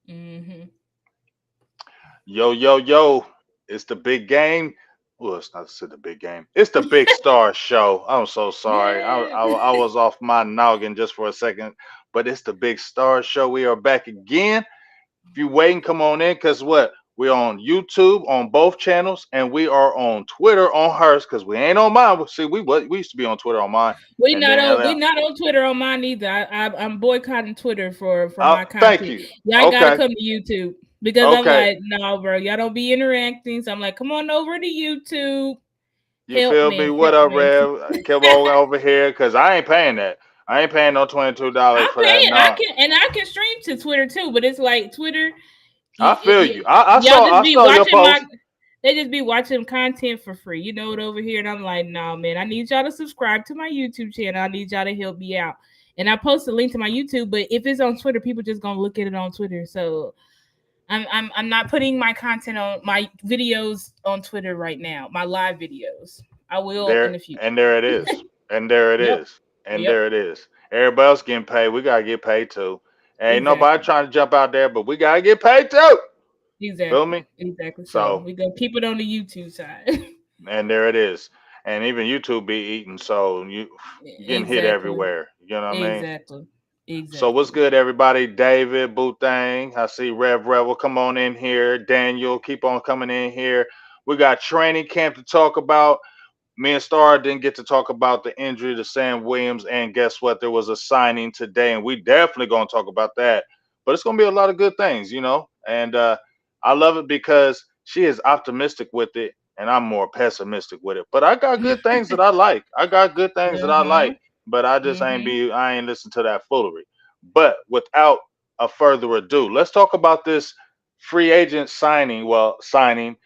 Mm-hmm. Yo, yo, yo. It's the big game. Well, it's not the big game. It's the Big Star show. I'm so sorry. Yeah. I was off my noggin just for a second. But it's the Big Star show. We are back again. If you waiting, come on in. Because what? We're on YouTube on both channels. And we are on Twitter on hers. Because we ain't on mine. See, we used to be on Twitter on mine. And then We LL. not on Twitter on mine either. I'm boycotting Twitter for my Thank content. you. Y'all gotta Okay. come to YouTube because I'm Okay. like, no, bro, y'all don't be interacting. So I'm like, come on over to YouTube. You feel me? What Help up, me. Rev? Come on over here, cause I ain't paying that. I ain't paying no $22 I for pay that. it. I No, can and I can stream to Twitter too, but it's like Twitter. I feel you. Y'all just I be saw your watching my. post. They just be watching content for free. You know it over here, and I'm like, no, man. I need y'all to subscribe to my YouTube channel. I need y'all to help me out. And I post a link to my YouTube, but if it's on Twitter, people just gonna look at it on Twitter. So I'm not putting my content on my videos on Twitter right now. My live videos. I will in There the future. and there it is, and there it Yep. is, and Yep. there it is. Everybody else getting paid. We gotta get paid too. Ain't nobody Exactly. trying to jump out there, but we gotta get paid too. Feel Exactly. me? Exactly. So So we gonna keep it on the YouTube side. and there it is. And even YouTube be eating, so you getting hit Exactly. everywhere. You know what I mean? Exactly. So what's Exactly. good, everybody? David, Boothang. I see Rev Rebel. Come on in here. Daniel, keep on coming in here. We got training camp to talk about. Me and Star didn't get to talk about the injury to Sam Williams, and guess what? There was a signing today, and we definitely gonna talk about that. But it's gonna be a lot of good things, you know. And I love it because she is optimistic with it, and I'm more pessimistic with it. But I got good things that I like. I got good things that I Uh-huh. like, but I just Mm-hmm. I ain't listen to that foolery. But without a further ado, let's talk about this free agent signing. Well, signing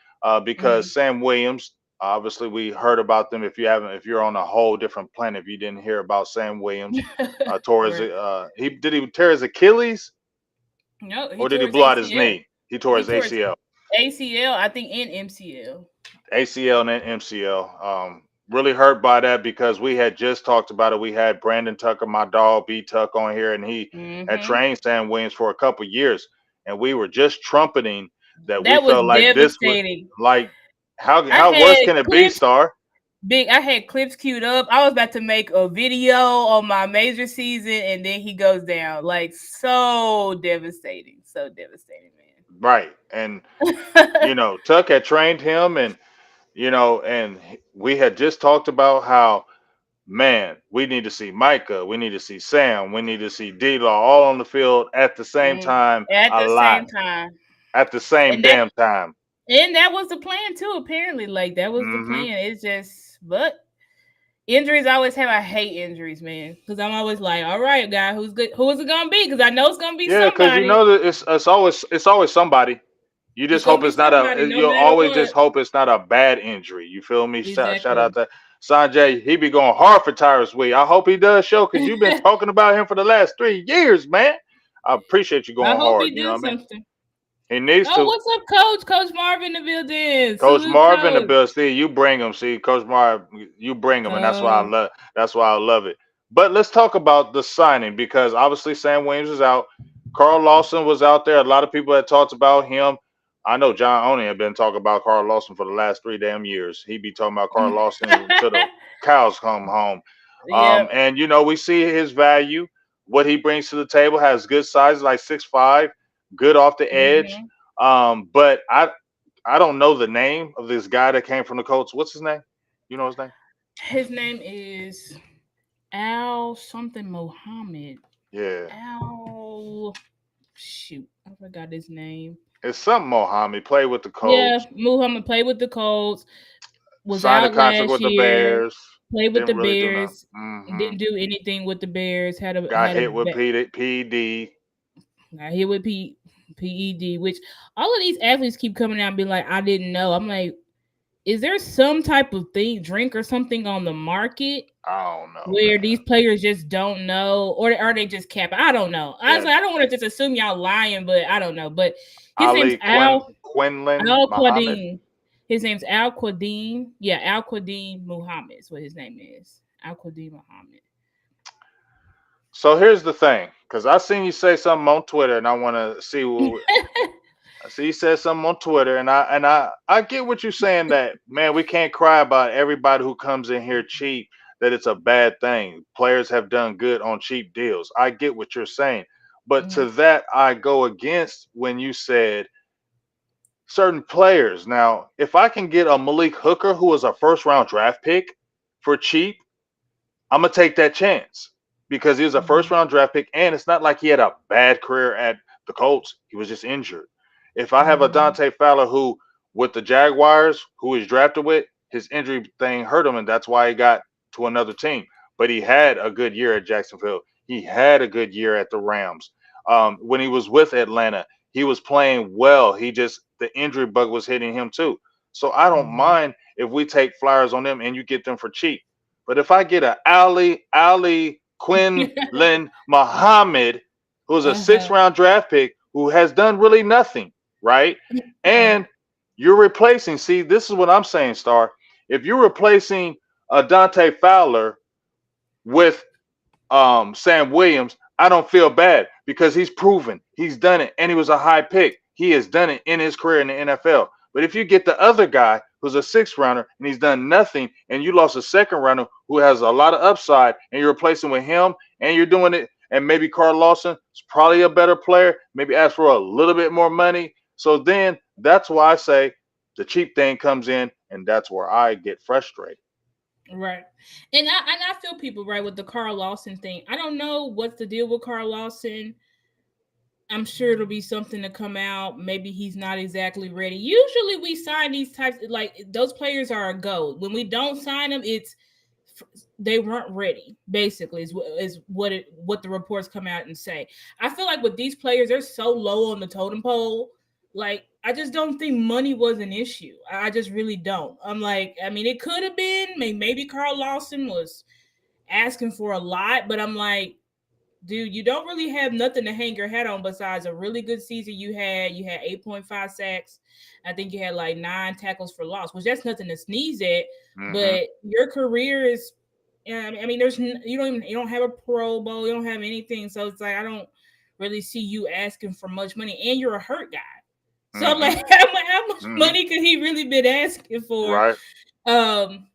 because Sam Williams. Obviously, we heard about them. If you haven't, if you're on a whole different planet, if you didn't hear about Sam Williams, tore his Right. he tear his Achilles No, he or did tore he his blow out his ACL. knee? He tore He his tore his ACL, ACL, I think, and MCL. ACL and then MCL. Really hurt by that because we had just talked about it. We had Brandon Tucker, my dog B Tuck, on here, and he had Mm-hmm. trained Sam Williams for a couple years, and we were just trumpeting that we That was felt like this would devastating. like I how worse had can it be, clips Star? I had clips queued up. I was about to make a video on my major season, and then he goes down. Like, so devastating. So devastating, Right, and man. Tuck had trained him, and and we had just talked about how, man, we need to see Micah, we need to see Sam, we need to see D-Law all on the field at the same Mm, time, at a the lot, same time. at the same And that damn time. and that was the plan too, apparently. Like that was the Hmm. plan. It's just but injuries I always have I hate injuries, man. Because I'm always like, all right, guy, who's good who is it gonna be? Because I know it's gonna be Yeah, because you somebody. know that it's always somebody. You It's just gonna hope be it's not somebody a. no You'll matter always what. just hope it's not a bad injury. You feel me? Shout out Exactly. to Sanjay. He be going hard for Tyrus Wee. I hope he does show because you've been talking about him for the last 3 years, man. I appreciate you I going hope hard. he You know do what I mean? something. He needs Oh, to. what's up, Coach? Coach Marvin in the building. Coach Salute, Marvin, the Coach. Bill. See, you bring him. See, Coach Marv, you bring him, and that's why I Oh, love. That's why I love it. But let's talk about the signing because obviously Sam Williams is out. Carl Lawson was out there. A lot of people had talked about him. I know John Oney had been talking about Carl Lawson for the last 3 damn years. He be talking about Carl Lawson until the cows come home. yeah. And we see his value, what he brings to the table. Has good size, like 6'5", good off the edge. Hmm. But I don't know the name of this guy that came from the Colts. What's his name? You know his name? His name is Al something Mohammed. Yeah, Al shoot, I forgot his name. it's something Mohammed. Played with the Yeah, Colts, Muhammad played with the Colts. Was signed a out contract last with the year. Bears. Played with Didn't the really do nothing. Bears. Hmm. Didn't do anything with the Bears. Got Had a hit with PD. got hit with PED, which all of these athletes keep coming out and being like, I didn't know. I'm like, is there some type of thing, drink or something on the market I don't know, where man. these players just don't know, or are they just capping? I don't know. Yeah, Honestly, I don't want to just assume y'all lying, but I don't know. But his name's Ali Quinlan Al Muhammad. Quadin. His name's Al Quadin. Yeah, Al Quadin Muhammad is what his name is. Al Quadin Muhammad. So here's the thing, because I seen you say something on Twitter, and I want to see what. I see you said something on Twitter, and I get what you're saying. That man, we can't cry about everybody who comes in here cheap. That it's a bad thing. Players have done good on cheap deals. I get what you're saying, but Mhm. to that I go against when you said certain players. Now, if I can get a Malik Hooker who was a first round draft pick for cheap, I'm gonna take that chance because he was a first Mhm. round draft pick, and it's not like he had a bad career at the Colts. He was just injured. If I have a Mhm. Dante Fowler who, with the Jaguars, who he's drafted with, his injury thing hurt him, and that's why he got to another team. But he had a good year at Jacksonville. He had a good year at the Rams. When he was with Atlanta, he was playing well. He just the injury bug was hitting him too. So I don't Mhm. mind if we take flyers on them and you get them for cheap. But if I get a Ali Quinlan Muhammad, who's a six Uh-huh. round draft pick, who has done really nothing, right? Right. And you're replacing, see, this is what I'm saying, Star. If you're replacing a Dante Fowler with Sam Williams, I don't feel bad because he's proven he's done it and he was a high pick. He has done it in his career in the NFL. But if you get the other guy who's a sixth rounder and he's done nothing, and you lost a second rounder who has a lot of upside, and you're replacing with him, and you're doing it, and maybe Carl Lawson is probably a better player, maybe ask for a little bit more money. So then that's why I say the cheap thing comes in, and that's where I get frustrated. Right. And I feel people right with the Carl Lawson thing. I don't know what's the deal with Carl Lawson. I'm sure it'll be something to come out. Maybe he's not exactly ready. Usually we sign these types like those players are a go. When we don't sign them, it's they weren't ready. Basically, is what the reports come out and say. I feel like with these players, they're so low on the totem pole. Like I just don't think money was an issue. I just really don't. I'm like, I mean, it could have been. Maybe Carl Lawson was asking for a lot, but I'm like, dude, you don't really have nothing to hang your hat on besides a really good season you had. You had 8.5 sacks. I think you had like 9 tackles for loss, which that's nothing to sneeze at. Mm-hmm. But your career is, I mean, you don't have a Pro Bowl, you don't have anything, so it's like I don't really see you asking for much money, and you're a hurt guy. So I'm Mm-hmm. like, how much Mm-hmm. money could he really been asking for? Right. Um,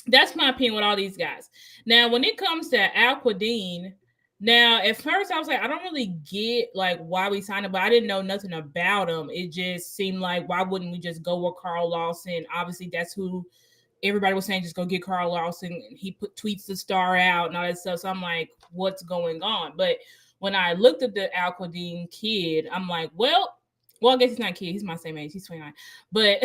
that's my opinion with all these guys. Now, when it comes to Alquadine, now at first I was like, I don't really get like why we signed him, but I didn't know nothing about him. It just seemed like why wouldn't we just go with Carl Lawson? Obviously, that's who everybody was saying. Just go get Carl Lawson. He put tweets the star out and all that stuff. So I'm like, what's going on? But when I looked at the Alquadine kid, I'm like, well, I guess he's not a kid. He's my same age. He's 29. But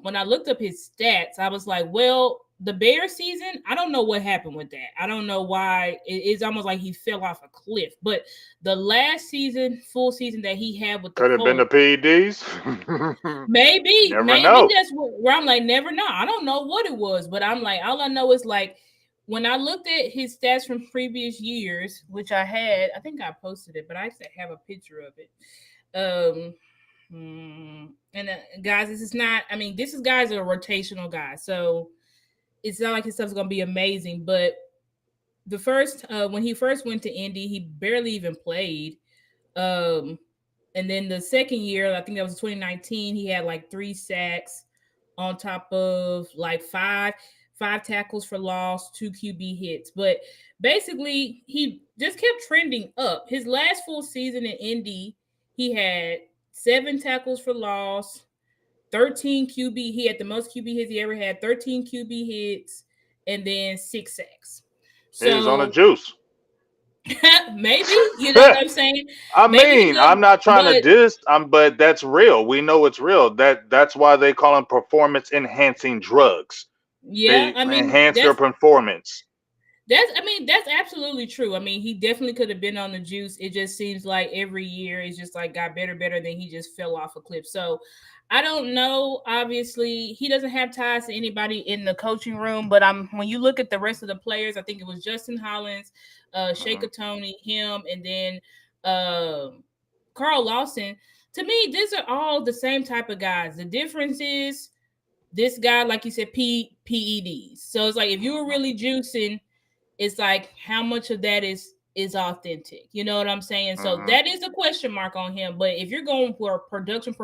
when I looked up his stats, I was like, well, the Bear season, I don't know what happened with that. I don't know why. It's almost like he fell off a cliff. But the last season, full season that he had with the Could have been the Colts, PEDs. Never maybe know. that's where I'm like, never know. I don't know what it was, but I'm like, all I know is like when I looked at his stats from previous years, which I think I posted it, but I actually have a picture of it. Um, and guys, this is not. I mean, this is guys are rotational guys, so it's not like his stuff's gonna be amazing. But the first, when he first went to Indy, he barely even played. Um, and then the second year, I think that was 2019, he had like 3 sacks on top of like five tackles for loss, 2 QB hits. But basically, he just kept trending up. His last full season in Indy, he had 7 tackles for loss, 13 QB. He had the most QB hits he ever had, 13 QB hits, and then 6 sacks. He was on the So juice. maybe, you know what I'm saying? I Maybe he mean, does, I'm not trying to but diss, but that's real. We know it's real. That's why they call them performance enhancing drugs. yeah, They I mean, enhance your performance. that's absolutely true. I mean, he definitely could have been on the juice. It just seems like every year it's just like got better, then he just fell off a cliff. So I don't know. Obviously, he doesn't have ties to anybody in the coaching room, but I'm when you look at the rest of the players, I think it was Justin Hollins, Mhm. Shaker Tony, him, and then Carl Lawson. To me, these are all the same type of guys. The difference is this guy, like you said, PEDs. So it's like if you were really juicing, it's like how much of that is authentic. You know what I'm saying? So Mm-hmm. that is a question mark on him. But if you're going for production,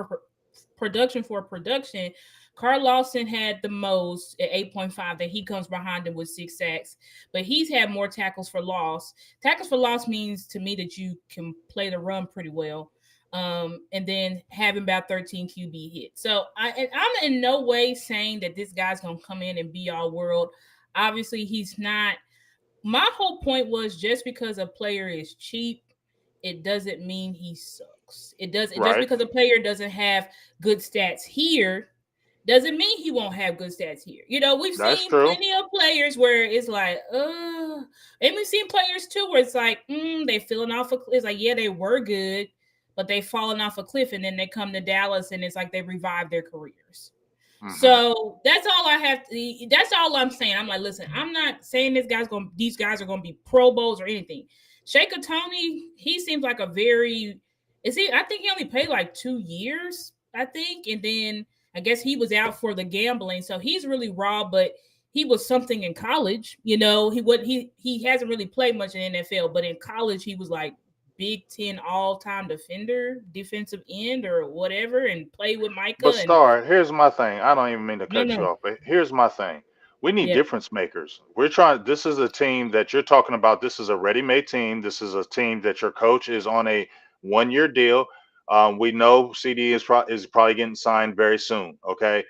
Carl Lawson had the most at 8.5. That he comes behind him with 6 sacks, but he's had more tackles for loss. Tackles for loss means to me that you can play the run pretty well. And then having about 13 QB hits. So I'm in no way saying that this guy's gonna come in and be all world. Obviously, he's not. My whole point was just because a player is cheap, it doesn't mean he sucks. It does just Right. because a player doesn't have good stats here doesn't mean he won't have good stats here. You know, we've That's seen true. plenty of players where it's like, and we've seen players too where it's like, they feeling off a cliff. It's like, yeah, they were good, but they fallen off a cliff, and then they come to Dallas, and it's like they revived their careers. Mm-hmm. So that's all I have to. That's all I'm saying. I'm like, listen, I'm not saying these guys are gonna be Pro Bowls or anything. Shaker Tony, he seems like a very. Is he? I think he only played like 2 years. I think, and then I guess he was out for the gambling, so he's really raw. But he was something in college. You know, he hasn't really played much in NFL, but in college he was like Big Ten all time defender, defensive end, or whatever, and played with But Micah and Star, here's my thing. I don't even mean to no, cut you no. off, but here's my thing. We need Yeah. difference makers. We're trying. This is a team that you're talking about. This is a ready-made team. This is a team that your coach is on a one-year deal. We know CD is probably getting signed very soon. Okay,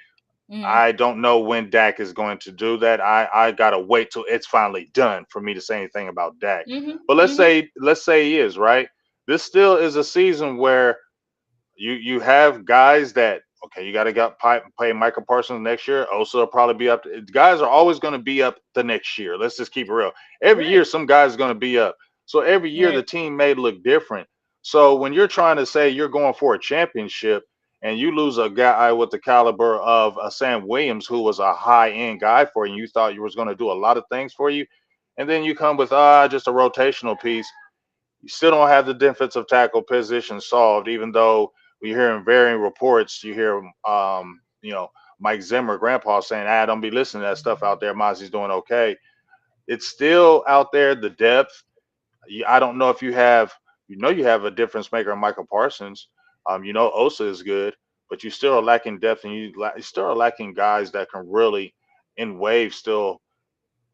Mm-hmm. I don't know when Dak is going to do that. I gotta wait till it's finally done for me to say anything about Dak. Mm-hmm. But Mm-hmm. let's say he is right. This still is a season where you have guys that okay, you got to pay Michael Parsons next year. Also, will probably be up. Guys are always going to be up the next year. Let's just keep it real. Every Right. year, some guys are going to be up. So every year, Right. the team may look different. So when you're trying to say you're going for a championship and you lose a guy with the caliber of Sam Williams, who was a high end guy for you, and you thought you was going to do a lot of things for you, and then you come with just a rotational piece, you still don't have the defensive tackle position solved, even though we hear in varying reports, you hear, Mike Zimmer, grandpa saying, don't be listening to that stuff out there. Mozzie's doing okay. It's still out there, the depth. I don't know if you have a difference maker in Michael Parsons. Osa is good, but you still are lacking depth and you still are lacking guys that can really, in waves, still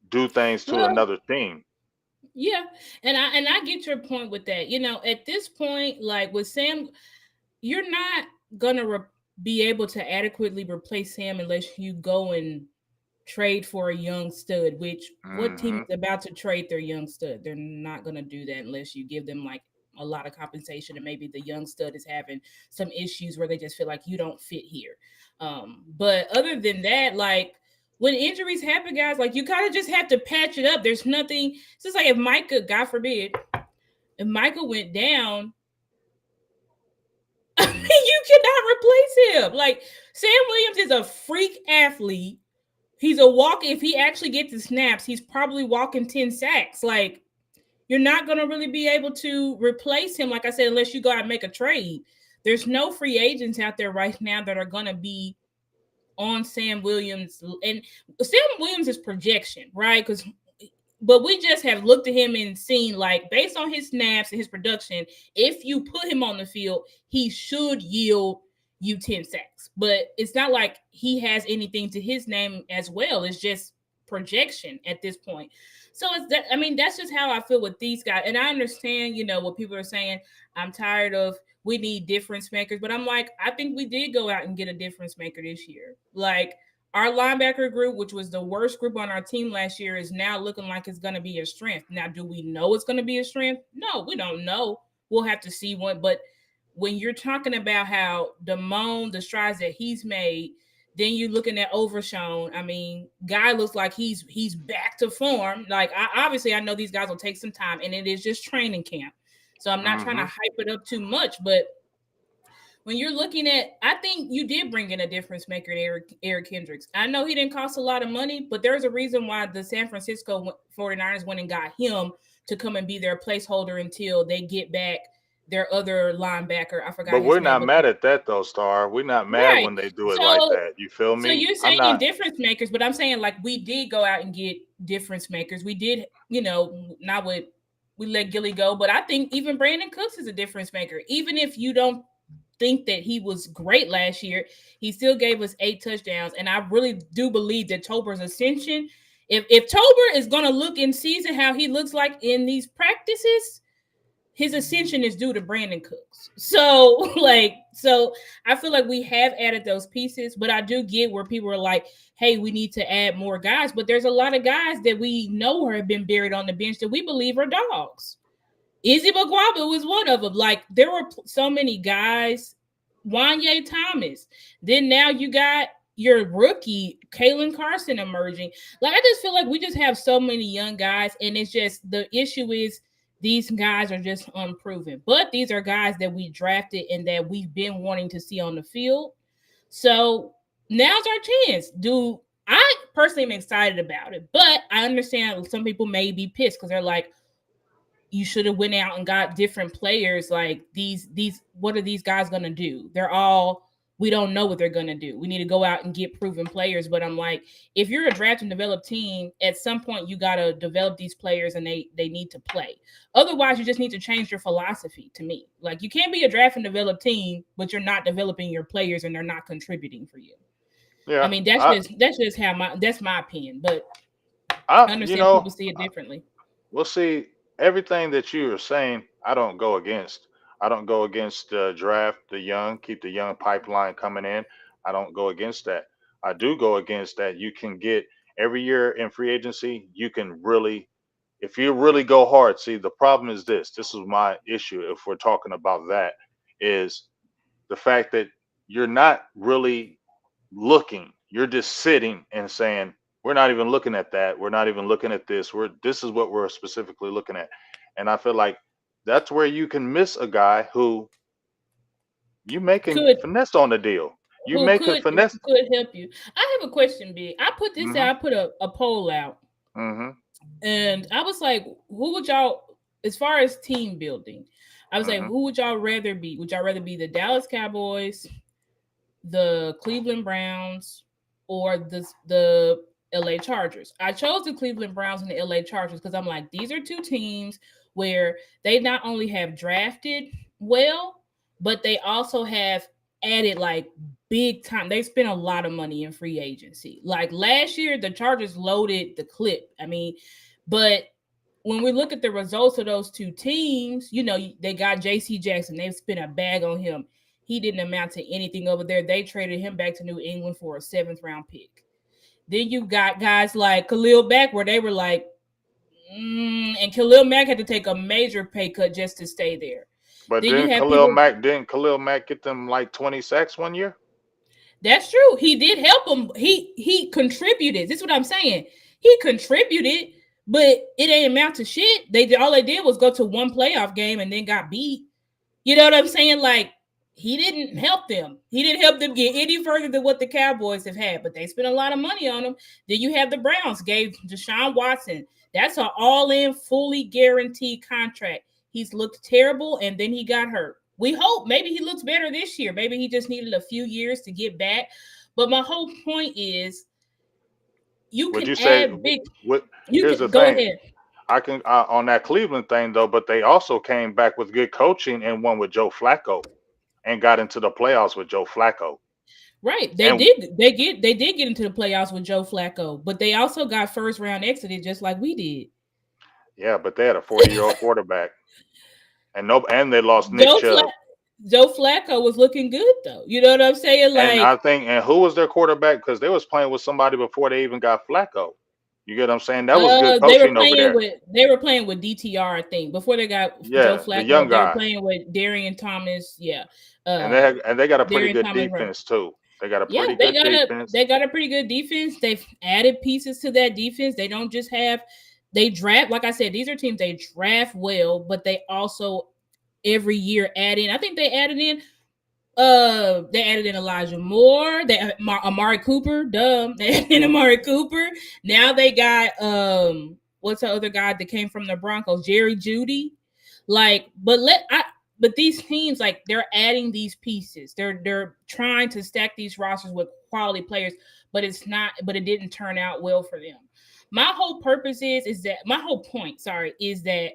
do things to Well, another team. yeah, and I get your point with that. You know, at this point, like with Sam, you're not gonna be able to adequately replace Sam unless you go and trade for a young stud. Which what team Hmm. is about to trade their young stud? They're not gonna do that unless you give them like a lot of compensation, and maybe the young stud is having some issues where they just feel like you don't fit here. But other than that, like when injuries happen, guys, like you kind of just have to patch it up. There's nothing. It's just like if Micah, God forbid, if Micah went down, you cannot replace him. Like Sam Williams is a freak athlete. He's a walk. If he actually gets the snaps, he's probably walking 10 sacks. Like you're not going to really be able to replace him, like I said, unless you go out and make a trade. There's no free agents out there right now that are going to be on Sam Williams. And Sam Williams is projection, right? But we just have looked at him and seen, like, based on his snaps and his production, if you put him on the field, he should yield you 10 sacks. But it's not like he has anything to his name as well. It's just projection at this point. So it's that. I mean, that's just how I feel with these guys. And I understand, what people are saying. I'm tired of we need difference makers, but I'm like, I think we did go out and get a difference maker this year. Like our linebacker group, which was the worst group on our team last year, is now looking like it's going to be a strength. Now, do we know it's going to be a strength? No, we don't know. We'll have to see one. But when you're talking about how the strides that he's made, then you're looking at Overshown. I mean, guy looks like he's back to form. Like obviously, I know these guys will take some time, and it is just training camp. So I'm not trying to Hmm. hype it up too much, but when you're looking at, I think you did bring in a difference maker in Eric Hendricks. I know he didn't cost a lot of money, but there's a reason why the San Francisco 49ers went and got him to come and be their placeholder until they get back their other linebacker. I forgot But his we're name, not but mad at that though, Star. We're not mad right. when they do it like So that. You feel so me? you're I'm saying not. difference makers, but I'm saying like we did go out and get difference makers. We did, not with we let Gilly go, but I think even Brandon Cooks is a difference maker. Even if you don't think that he was great last year, he still gave us 8 touchdowns. And I really do believe that Tober's ascension, if Tober is gonna look in season how he looks like in these practices, his ascension is due to Brandon Cooks. So, so I feel like we have added those pieces, but I do get where people are like, hey, we need to add more guys. But there's a lot of guys that we know have been buried on the bench that we believe are dogs. Izzy Baguava was one of them. Like, there were so many guys. Wanye Thomas. Then now you got your rookie, Kalen Carson, emerging. Like, I just feel like we just have so many young guys, and it's just the issue is these guys are just unproven. But these are guys that we drafted and that we've been wanting to see on the field. So now's our chance. I personally am excited about it, but I understand some people may be pissed because they're like, you should have went out and got different players. Like these what are these guys going to do? We don't know what they're going to do. We need to go out and get proven players. But I'm like, if you're a draft and develop team, at some point you got to develop these players and they need to play. Otherwise, you just need to change your philosophy. To me, like, you can't be a draft and develop team but you're not developing your players and they're not contributing for you. I Yeah, mean, that's just that's my opinion, but I I, understand people see it differently. we'll see. Everything that you are saying, I don't go against. I don't go against the draft the young, keep the young pipeline coming in. I don't go against that. I do go against that. You can get every year in free agency. You can really, if you really go hard. See, the problem is this. This is my issue. If we're talking about that, is the fact that you're not really looking. You're just sitting and saying, we're not even looking at that. We're not even looking at this. This is what we're specifically looking at. And I feel like that's where you can miss a guy who you making Could finesse on the deal. You who make a could finesse. could help you. I have a question, Big. I put this Mm-hmm. out. I put a poll out, Mm-hmm. and I was like, who would y'all, as far as team building? I was like, Mm-hmm. who would y'all rather be? Would y'all rather be the Dallas Cowboys, the Cleveland Browns, or the LA Chargers? I chose the Cleveland Browns and the LA Chargers because I'm like, these are two teams where they not only have drafted well, but they also have added like big time. They spent a lot of money in free agency. Like last year, the Chargers loaded the clip. I mean, but when we look at the results of those two teams, they got JC Jackson. They've spent a bag on him. He didn't amount to anything over there. They traded him back to New England for a 7th round pick. Then you got guys like Khalil Mack, where they were like, and Khalil Mack had to take a major pay cut just to stay there. But Then you then have people. Khalil Mack get them like 20 sacks one year? That's true. He did help him. He contributed. This is what I'm saying. He contributed, but it ain't amount to shit. All they did was go to one playoff game and then got beat. You know what I'm saying? Like, he didn't help them. He didn't help them get any further than what the Cowboys have had, but they spent a lot of money on him. Then you have the Browns gave Deshaun Watson. That's an all-in, fully guaranteed contract. He's looked terrible, and then he got hurt. We hope maybe he looks better this year. Maybe he just needed a few years to get back. But my whole point is, you Would can you say add big. what? You Here's the can go thing. ahead. I can on that Cleveland thing though, but they also came back with good coaching and won with Joe Flacco and got into the playoffs with Joe Flacco. Right. They And did. They did get into the playoffs with Joe Flacco, but they also got first round exited just like we did. yeah, but they had a 40-year-old quarterback, and no, and they lost Nick Joe Fla- Chubb. Joe Flacco was looking good though. You know what I'm saying? And I Like, think, and who was their quarterback? Because they was playing with somebody before they even got Flacco. You get what I'm saying? That was good they were coaching over playing there. with they were playing with DTR, I think. Before they got Joe Yeah, the young Flacco, they were guy, playing with Darian Thomas. Yeah. and they got a pretty Darian good Thomas. defense too. They got a Yeah, pretty good defense. they got a pretty good defense. They've added pieces to that defense. They don't just have they draft, like I said, these are teams they draft well, but they also every year add in. I think they added in Elijah Moore, they Amari Cooper, they added in Amari Cooper. Now they got what's the other guy that came from the Broncos, Jerry Judy. Like, but but these teams, like, they're adding these pieces. They're trying to stack these rosters with quality players, but it didn't turn out well for them. My whole purpose is that my whole point, sorry, is that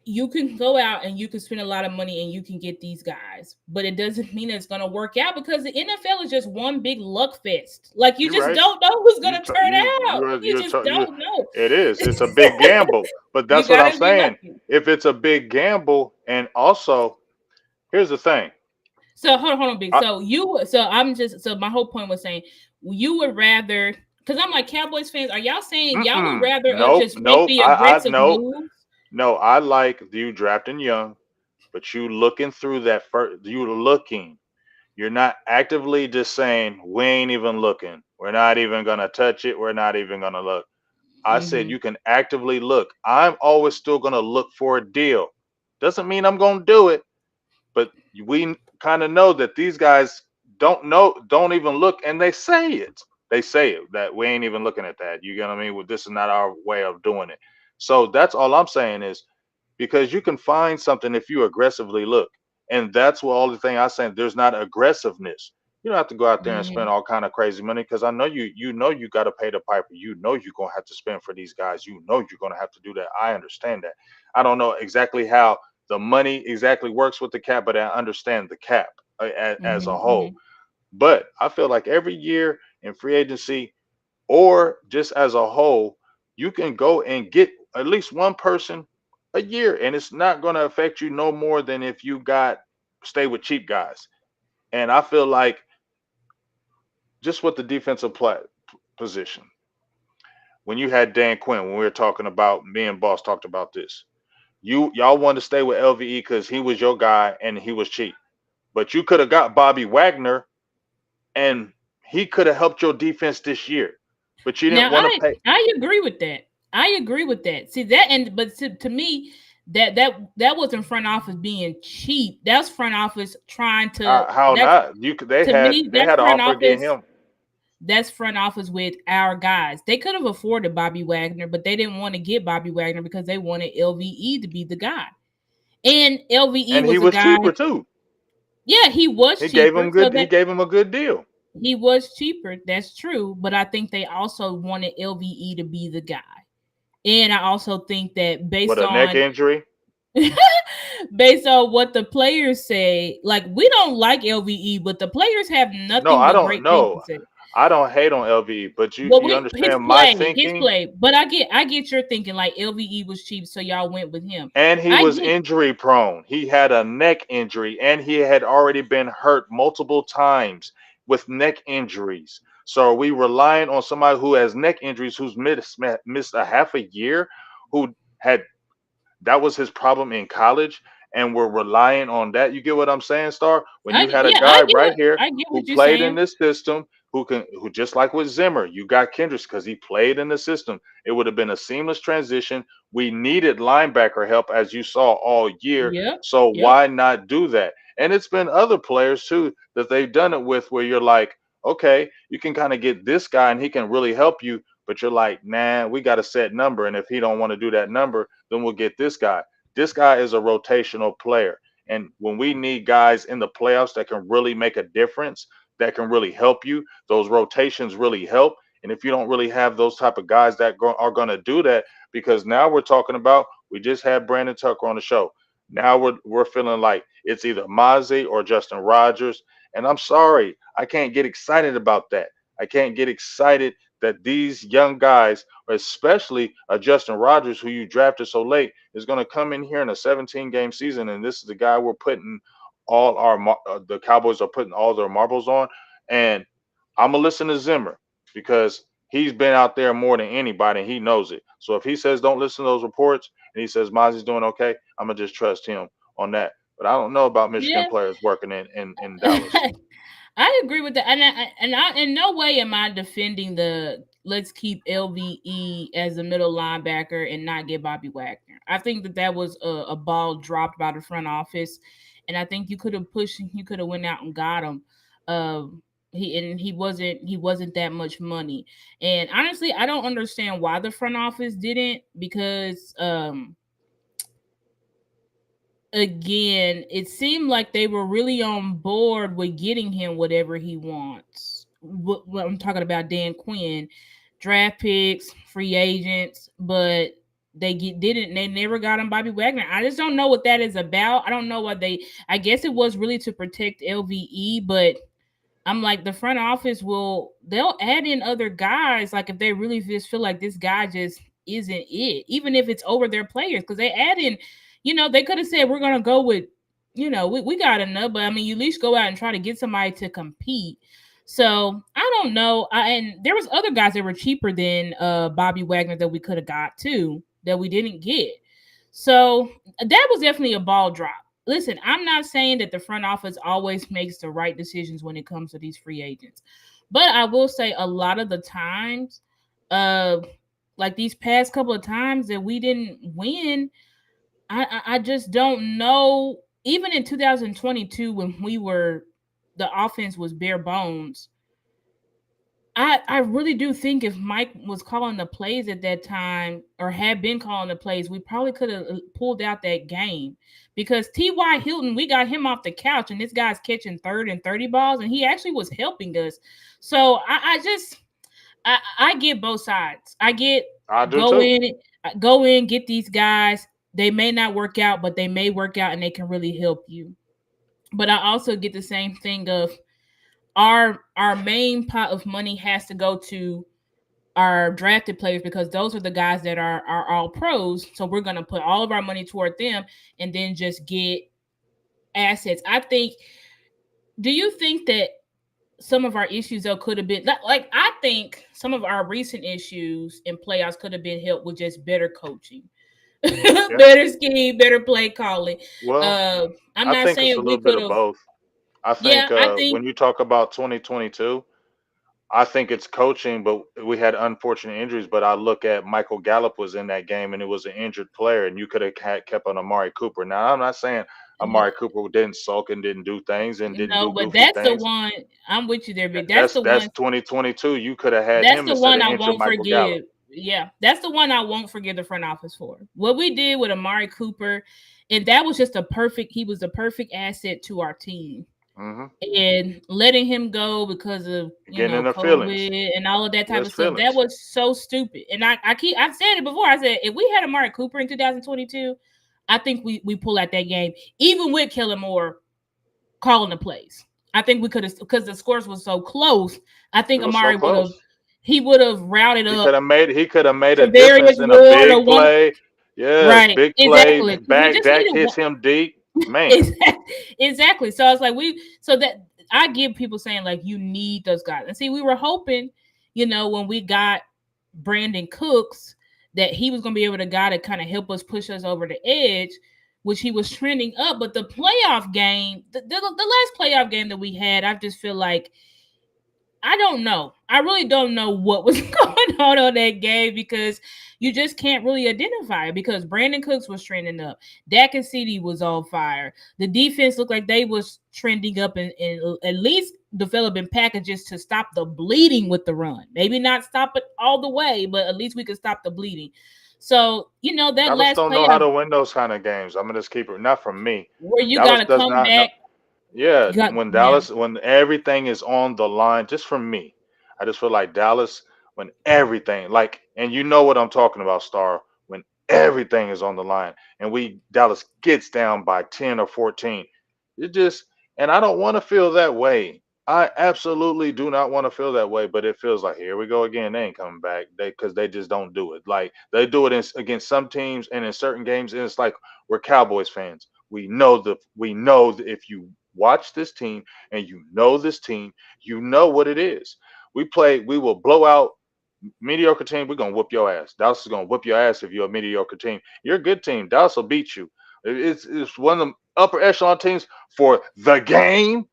you can go out and you can spend a lot of money and you can get these guys, but it doesn't mean it's going to work out, because the NFL is just one big luck fest. Like, you You're just right. don't know who's going You to t- turn out. You just you. don't know. It is. It's a big gamble, but You that's what got I'm to be saying. lucky. If it's a big gamble, and also here's the thing. So hold on, big. I, So my whole point was saying you would rather, because I'm like, Cowboys fans, are y'all saying y'all would rather us nope, just make nope. the aggressive Nope. moves? No, I like you drafting young, but you looking through that first. You looking. You're not actively just saying we ain't even looking. We're not even gonna touch it. We're not even gonna look. I said Mm-hmm. you can actively look. I'm always still gonna look for a deal. Doesn't mean I'm gonna do it, but we kind of know that these guys don't even look, and they say it. They say it that we ain't even looking at that. You get what I mean? Well, this is not our way of doing it. So that's all I'm saying is because you can find something if you aggressively look, and that's what all the thing I saying. There's not aggressiveness. You don't have to go out there and Mm-hmm. spend all kind of crazy money because I know you know you got to pay the piper. You know you're gonna have to spend for these guys. You know you're gonna have to do that. I understand that. I don't know exactly how the money exactly works with the cap, but I understand the cap as a Mm-hmm. whole. Mm-hmm. But I feel like every year in free agency or just as a whole, you can go and get at least one person a year, and it's not going to affect you no more than if you got stay with cheap guys. And I feel like just with the defensive position, when you had Dan Quinn, when we were talking about me and Boss talked about this, y'all wanted to stay with LVE because he was your guy and he was cheap, but you could have got Bobby Wagner and he could have helped your defense this year, but you didn't Now want to pay. I agree with that. I agree with that. See that, and but to me, that wasn't front office being cheap. That's front office trying to. How That's not? You could. To me, They had an offer to get him. that's front office with our guys. They could have afforded Bobby Wagner, but they didn't want to get Bobby Wagner because they wanted LVE to be the guy. And LVE And he was a was guy. cheaper too. Yeah, he was cheaper. So He that gave him a good deal. he was cheaper. That's true. But I think they also wanted LVE to be the guy. And I also think that With a neck injury. based on what the players say, like, we don't like LVE, but the players have No, nothing I but don't great things to know. say. I don't hate on LVE, but But you understand my his thinking. play. But I get your thinking, like LVE was cheap, so y'all went with him. And he I was get injury prone. He had a neck injury, and he had already been hurt multiple times with neck injuries. So are we relying on somebody who has neck injuries, who's missed a half a year, who had that was his problem in college, and we're relying on that. You get what I'm saying, Star? When you had a guy right here I get who what you're played in saying. this system, who just like with Zimmer, you got Kendricks because he played in the system. It would have been a seamless transition. We needed linebacker help, as you saw all year. Yep. So Yep. why not do that? And it's been other players too that they've done it with, where you're like, okay, you can kind of get this guy and he can really help you, but you're like, nah, we got a set number, and if he don't want to do that number, then we'll get this guy. This guy is a rotational player. And when we need guys in the playoffs that can really make a difference, that can really help you, those rotations really help. And if you don't really have those type of guys that are going to do that, because now we're talking about, we just had Brandon Tucker on the show. Now we're feeling like it's either Mozzie or Justin Rogers. And I'm sorry, I can't get excited about that. I can't get excited that these young guys, especially Justin Rogers, who you drafted so late, is going to come in here in a 17-game season, and this is the guy we're putting the Cowboys are putting all their marbles on. And I'm gonna listen to Zimmer because he's been out there more than anybody, and he knows it. So if he says don't listen to those reports, and he says Mozzie's doing okay, I'm gonna just trust him on that. But I don't know about Michigan Yeah. players working in Dallas. I agree with that, and in no way am I defending the let's keep LVE as a middle linebacker and not get Bobby Wagner. I think that was a ball dropped by the front office, and I think you could have went out and got him. He wasn't that much money, and honestly, I don't understand why the front office didn't, because again, it seemed like they were really on board with getting him whatever he wants. What I'm talking about, Dan Quinn, draft picks, free agents, but they never got him Bobby Wagner. I just don't know what that is about. I don't know what they. I guess it was really to protect LVE, but I'm like the front office they'll add in other guys like if they really just feel like this guy just isn't it, even if it's over their players because they add in, they could have said we're gonna go with, we got enough, but I mean you at least go out and try to get somebody to compete. So I don't know, and there was other guys that were cheaper than Bobby Wagner that we could have got too that we didn't get. So that was definitely a ball drop. Listen, I'm not saying that the front office always makes the right decisions when it comes to these free agents, but I will say a lot of the times, like these past couple of times that we didn't win, I just don't know. Even in 2022, when the offense was bare bones, I really do think if Mike was calling the plays at that time or had been calling the plays, we probably could have pulled out that game because T.Y. Hilton, we got him off the couch and this guy's catching 3rd and 30 balls and he actually was helping us. So I get both sides. I get I do too. go in, get these guys. They may not work out, but they may work out and they can really help you. But I also get the same thing of our main pot of money has to go to our drafted players because those are the guys that are all pros. So we're gonna put all of our money toward them and then just get assets. I think. Do you think that some of our issues though could have been like I think some of our recent issues in playoffs could have been helped with just better coaching, Yeah. better scheme, better play calling. Well, I'm I not think it's saying a we little bit could of have. both. I Yeah, think I when think you talk about 2022, I think it's coaching, but we had unfortunate injuries. But I look at Michael Gallup was in that game, and it was an injured player, and you could have kept on Amari Cooper. Now, I'm not saying no, Amari Cooper didn't sulk and didn't do things and didn't no, do but goofy that's the things. one. I'm with you there, but That's 2022. You could have had that's him the instead one of I injured won't Michael Gallup. forgive. Yeah, that's the one I won't forgive the front office for. What we did with Amari Cooper, and that was just he was a perfect asset to our team. Hmm. And letting him go because of Getting in their feelings. COVID and all of that type His of stuff, that feelings. was so stupid. And I've said it before. I said if we had Amari Cooper in 2022, I think we pull out that game, even with Kellen Moore calling the plays. I think we could have because the scores was so close. I It think was so Amari close. would have routed He could up have made he could have made a Travarius difference in a Ward or big one. play. Yes, Right, big play. exactly. We Back just Dak needed hits one. him deep. Man, Exactly. So I was like, so that I give people saying like you need those guys. And see, we were hoping, when we got Brandon Cooks, that he was gonna be able to guy to kind of help us push us over the edge, which he was trending up. But the playoff game, the last playoff game that we had, I just feel like I don't know. I really don't know what was going on that game because you just can't really identify it because Brandon Cooks was trending up. Dak and CD was on fire. The defense looked like they was trending up and at least developing packages to stop the bleeding with the run. Maybe not stop it all the way, but at least we could stop the bleeding. So, that Dallas last don't know how playoff to win those kind of games. I'm gonna just keep it. Not from me. where you got Dallas to does come not know. back, Yeah, you got, when yeah. Dallas, when everything is on the line, just for me, I just feel like Dallas, when everything, like, and you know what I'm talking about, Star, when everything is on the line, and Dallas gets down by 10 or 14, it just, and I don't want to feel that way. I absolutely do not want to feel that way, but it feels like here we go again. They ain't coming back. Because they just don't do it. Like they do it against some teams and in certain games, and it's like we're Cowboys fans. We know that if you watch this team and you know this team, you know what it is. We will blow out mediocre team. We're gonna whoop your ass. Dallas is gonna whoop your ass if you're a mediocre team. You're a good team. Dallas will beat you. It's one of the upper echelon teams for the game.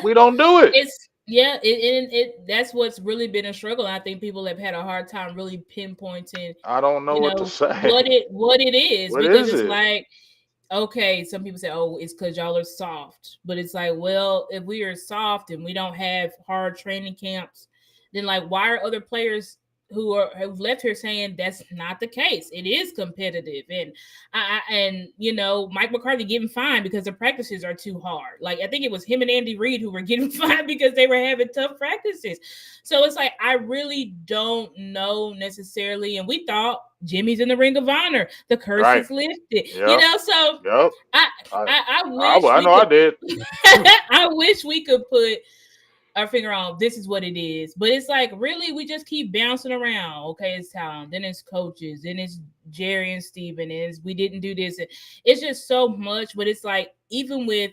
We don't do it. It's yeah, it that's what's really been a struggle. I think people have had a hard time really pinpointing, I don't know what to say. what it is What because is it's it? like okay, some people say, "Oh, it's because y'all are soft," but it's like, well, if we are soft and we don't have hard training camps, then like, why are other players who left here saying that's not the case. It is competitive, and and Mike McCarthy getting fined because the practices are too hard. Like I think it was him and Andy Reid who were getting fined because they were having tough practices. So it's like I really don't know necessarily. And we thought Jimmy's in the Ring of Honor. The curse Right. is lifted. Yep. So Yep. I I I wish I we know I could. did. I wish we could put our finger on this is what it is. But it's like really we just keep bouncing around. Okay, it's Tom, then it's coaches, then it's Jerry and Steven, and we didn't do this. It's just so much, but it's like even with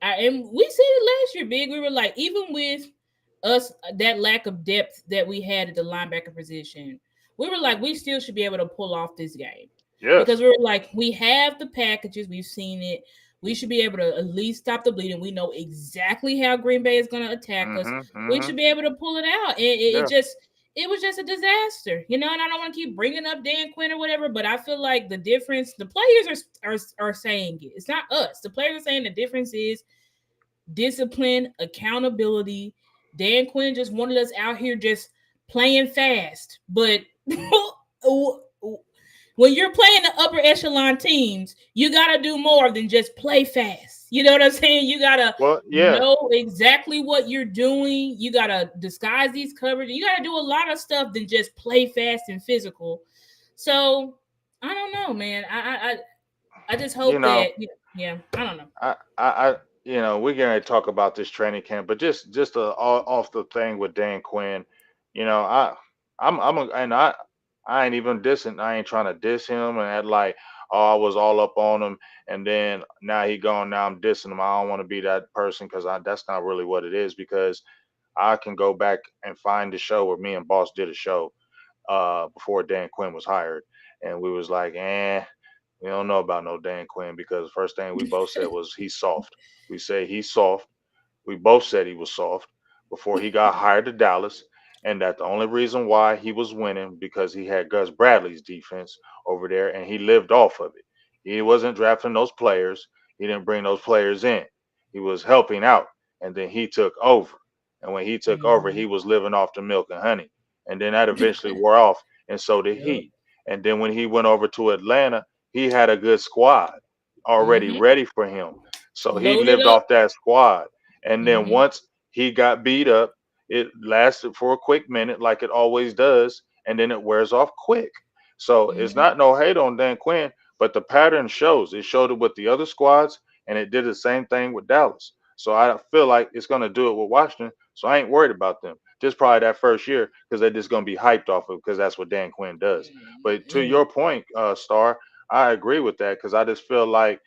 and we said it last year, Big. We were like, even with us that lack of depth that we had at the linebacker position, we were like, we still should be able to pull off this game. Because Yes. we were like, we have the packages, we've seen it. We should be able to at least stop the bleeding. We know exactly how Green Bay is going to attack us. Mhm. We Mhm. should be able to pull it out. Yeah. It was just a disaster, And I don't want to keep bringing up Dan Quinn or whatever, but I feel like the difference, the players are saying it. It's not us. The players are saying the difference is discipline, accountability. Dan Quinn just wanted us out here just playing fast, but when you're playing the upper echelon teams, you got to do more than just play fast. You know what I'm saying? You got to Well, yeah. know exactly what you're doing. You got to disguise these coverage. You got to do a lot of stuff than just play fast and physical. So I don't know, man. I just You hope know, that yeah. I don't know. I we're going to talk about this training camp, but just off the thing with Dan Quinn, you know, and I ain't even dissing. I ain't trying to diss him and act like, oh, I was all up on him, and then now he gone. Now I'm dissing him. I don't want to be that person because that's not really what it is. Because I can go back and find the show where me and Boss did a show before Dan Quinn was hired, and we was like, we don't know about no Dan Quinn because the first thing we both said was he's soft. We say he's soft. We both said he was soft before he got hired to Dallas, and that the only reason why he was winning because he had Gus Bradley's defense over there, and he lived off of it. He wasn't drafting those players. He didn't bring those players in. He was helping out, and then he took over. And when he took over, he Mhm. was living off the milk and honey. And then that eventually wore off, and so did Yep. he. And then when he went over to Atlanta, he had a good squad already Mm-hmm. ready for him. So he Loaded lived up. off that squad. And then Mm-hmm. once he got beat up, it lasted for a quick minute, like it always does, and then it wears off quick. So it's Mm-hmm. not no hate on Dan Quinn, but the pattern shows. It showed it with the other squads, and it did the same thing with Dallas. So I feel like it's going to do it with Washington. So I ain't worried about them. Just probably that first year because they're just going to be hyped off of because that's what Dan Quinn does. But to Mm-hmm. your point, Star, I agree with that because I just feel like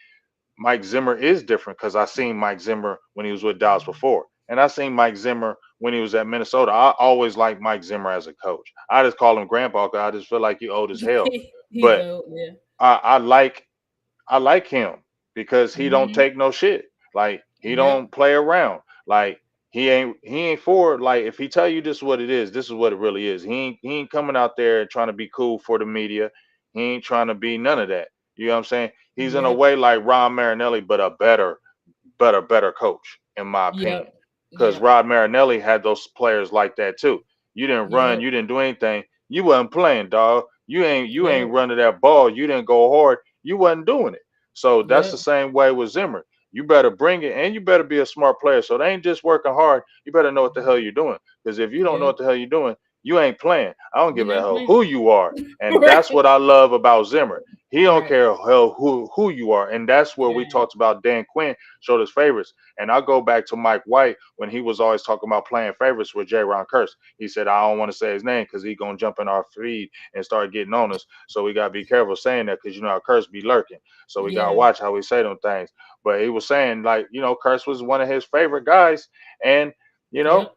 Mike Zimmer is different because I seen Mike Zimmer when he was with Dallas before, and I seen Mike Zimmer when he was at Minnesota. I always liked Mike Zimmer as a coach. I just call him Grandpa because I just feel like he old as hell. He's But old, yeah. I like him because he don't Mm-hmm. take no shit. Like he Yep. don't play around. Like he ain't for like if he tell you this is what it is, this is what it really is. He ain't coming out there trying to be cool for the media. He ain't trying to be none of that. You know what I'm saying? He's in a Yep. way like Ron Marinelli, but a better coach, in my opinion. Yep. Because Yep. Rod Marinelli had those players like that too. You didn't run, Yep. you didn't do anything. You wasn't playing, dog. You ain't Yep. running that ball. You didn't go hard. You wasn't doing it. So that's the Yep. same way with Zimmer. You better bring it, and you better be a smart player. So they ain't just working hard. You better know what the hell you're doing. Because if you don't know what Yep. the hell you're doing, you ain't playing. I don't give You're a not hell playing. who you are, and that's Right. what I love about Zimmer. He don't Right. care hell who you are, and that's where we Right. talked about Dan Quinn showed his favorites. And I go back to Mike White when he was always talking about playing favorites with J. Ron Curse. He said, I don't want to say his name because he gonna jump in our feed and start getting on us. So we gotta be careful saying that because you know how Curse be lurking. So we gotta Yeah. watch how we say them things. But he was saying like, Curse was one of his favorite guys, and you know, Yep.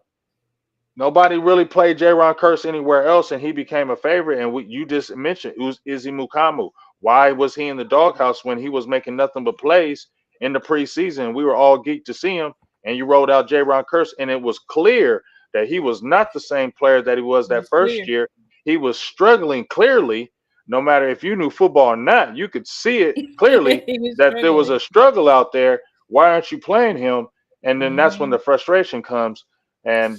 nobody really played J-Ron Curse anywhere else, and he became a favorite. And you just mentioned Izzy Mukamu. Why was he in the doghouse when he was making nothing but plays in the preseason? We were all geeked to see him, and you rolled out J-Ron Curse, and it was clear that he was not the same player that he was It that was first clear. year. He was struggling clearly. No matter if you knew football or not, you could see it clearly He was that there was struggling. a struggle out there. Why aren't you playing him? And then that's when Mm-hmm. the frustration comes. And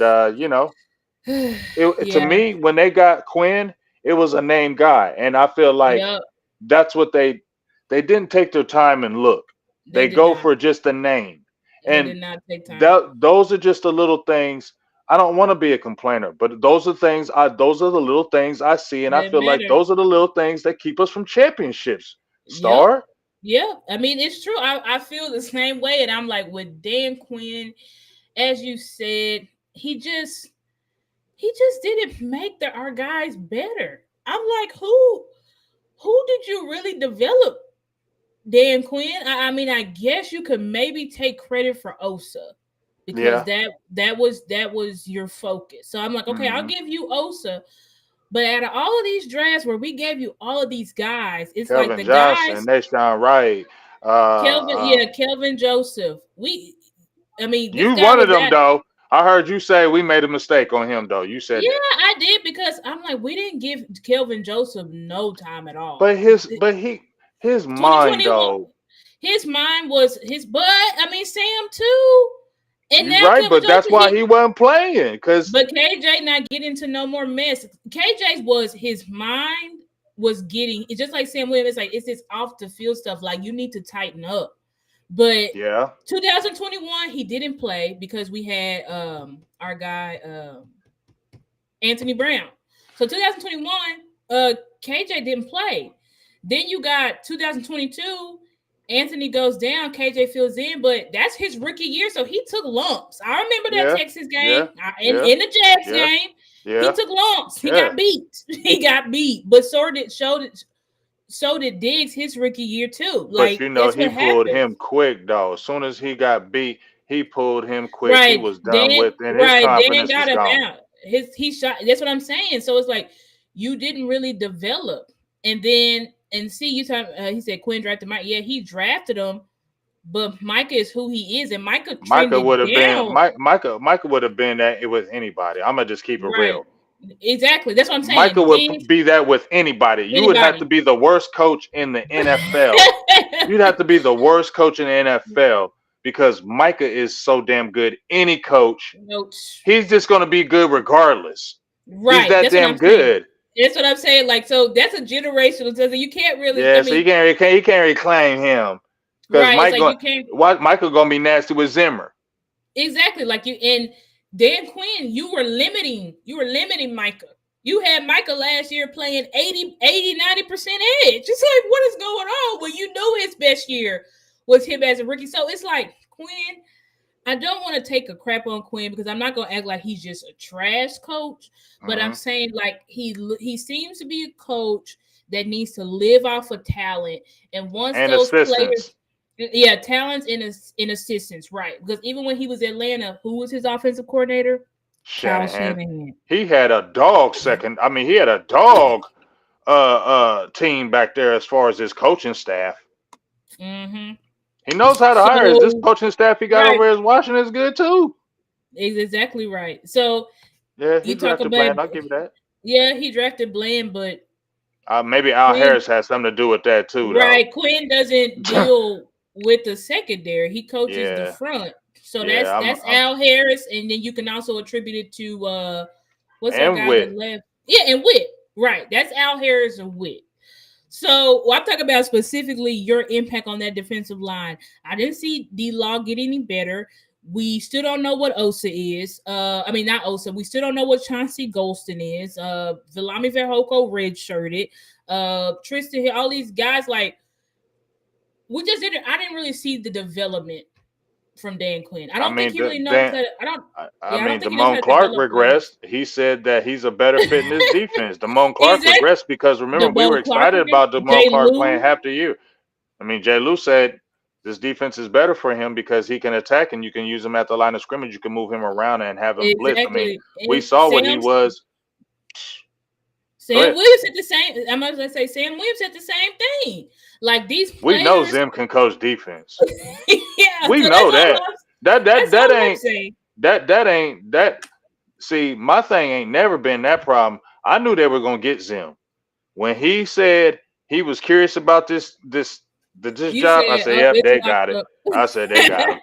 To Yeah. me, when they got Quinn, it was a name guy, and I feel like Yep. that's what they didn't take their time and look. They They did go not. for just a name, They did and not take time. those are just the little things. I don't want to be a complainer, but those are the little things I see, and I That feel like matter. those are the little things that keep us from championships. Yep. Star, Yep. I mean, it's true. I feel the same way. And I'm like, with Dan Quinn, as you said, he just didn't make our guys better. I'm like, who did you really develop, Dan Quinn? I mean, I guess you could maybe take credit for Osa because yeah, that was your focus. So I'm like, okay, I'll hmm give you Osa. But out of all of these drafts where we gave you all of these guys, it's like Kelvin the Johnson, guys, Deshaun Wright. Kelvin Joseph. I mean, this You guy wanted was them at, though. I heard you say we made a mistake on him though. You said yeah, that. I did because I'm like, we didn't give Kelvin Joseph no time at all. But his mind 2021, though. his mind was his butt. I mean, Sam too. And You're now right, Kelvin but that's Joseph, why he wasn't playing. Cause but KJ not getting into no more mess. KJ was his mind was getting it's just like Sam Williams. It's like it's this off the field stuff. Like you need to tighten up. But yeah, 2021 he didn't play because we had our guy Anthony Brown. So 2021 KJ didn't play. Then you got 2022 Anthony goes down, KJ fills in, but that's his rookie year, so he took lumps. I remember that yeah, Texas yeah, game yeah, in the Jags yeah, game. He yeah, took lumps. He yeah. got beat. He got beat. But so did Diggs his rookie year too. But Like you know that's he what pulled happens. him quick though. As soon as he got beat, he pulled him quick. He Right. was done with, and his Dan confidence got was him gone. out. He shot. That's what I'm saying. So it's like you didn't really develop. And then and see you talk he said Quinn drafted Mike. Yeah, he drafted him, but Micah is who he is, and Micah Micah trended would have been down. Micah would have been that with anybody. I'm gonna just keep it Right. real. Exactly. That's what I'm Micah saying. would Diggs, be that with anybody. You would have to anybody. be the worst coach in the NFL. You'd have to be the worst coach in the NFL because Micah is so damn good. Any coach, Notes. he's just going to be good regardless. He's Right. that That's what damn I'm saying. good. That's what I'm saying. Like, so that's a generational thing. You can't really, I Yeah, so mean, he can't reclaim him because right. It's like you can't Michael going to be nasty with Zimmer. exactly like you and Dan Quinn, you were limiting Micah. You had Micah last year playing 90% edge. It's like, what is going on? Well, you know his best year was him as a rookie. So it's like Quinn, I don't want to take a crap on Quinn because I'm not going to act like he's just a trash coach, but I'm Hmm. saying like he seems to be a coach that needs to live off of talent. And once And those players, assistants. yeah, talents and assistants, right? Because even when he was in Atlanta, who was his offensive coordinator? Kyle Shanahan. Shanahan. He had a dog second. I mean, he had a dog team back there as far as his coaching staff. Mm-hmm. He knows how to hire. This So coaching staff he got right, over here in Washington is good too. is exactly right. So Yeah, he you talk drafted about Bland. I'll give you that. yeah, he drafted Bland, but Maybe Al Quinn Harris has something to do with that too, though. right. Quinn doesn't deal with the secondary. He coaches the Yeah, front. So that's yeah. that's Al Harris, and then you can also attribute it to what's our And guy that with left? Yeah, and Witt. Right. That's Al Harris and Witt. So I'm talking about specifically your impact on that defensive line. I didn't see D Law get any better. We still don't know what Osa is. I mean not Osa. We still don't know what Chauncey Golston is. Villami Verhoko redshirted. Tristan Hill, all these guys like we just didn't. I didn't really see the development from Dan Quinn. I I don't think mean, he really knows how to. I don't. I Yeah, I don't mean, think he knows Damone how to Clark develop players. regressed. He said that he's a better fit in this defense. Damone Clark Exactly. regressed because remember we were DeBone Clark, excited about Damone Jay Clark playing Lou. half the year. I mean, Jay Lou said this defense is better for him because he can attack and you can use him at the line of scrimmage. You can move him around and have him blitz. I mean, Exactly. we And saw what he was. Go Sam ahead. Williams said the same. I'm gonna say Sam Williams said the same thing. Like these We know players, Zim can coach defense. yeah. We So know that. that's That all I'm ain't saying. that ain't that. See, my thing ain't never been that problem. I knew they were gonna get Zim when he said he was curious about this You job. I said said, up, "Yep, it's they locked got it." up. I said, "They got him."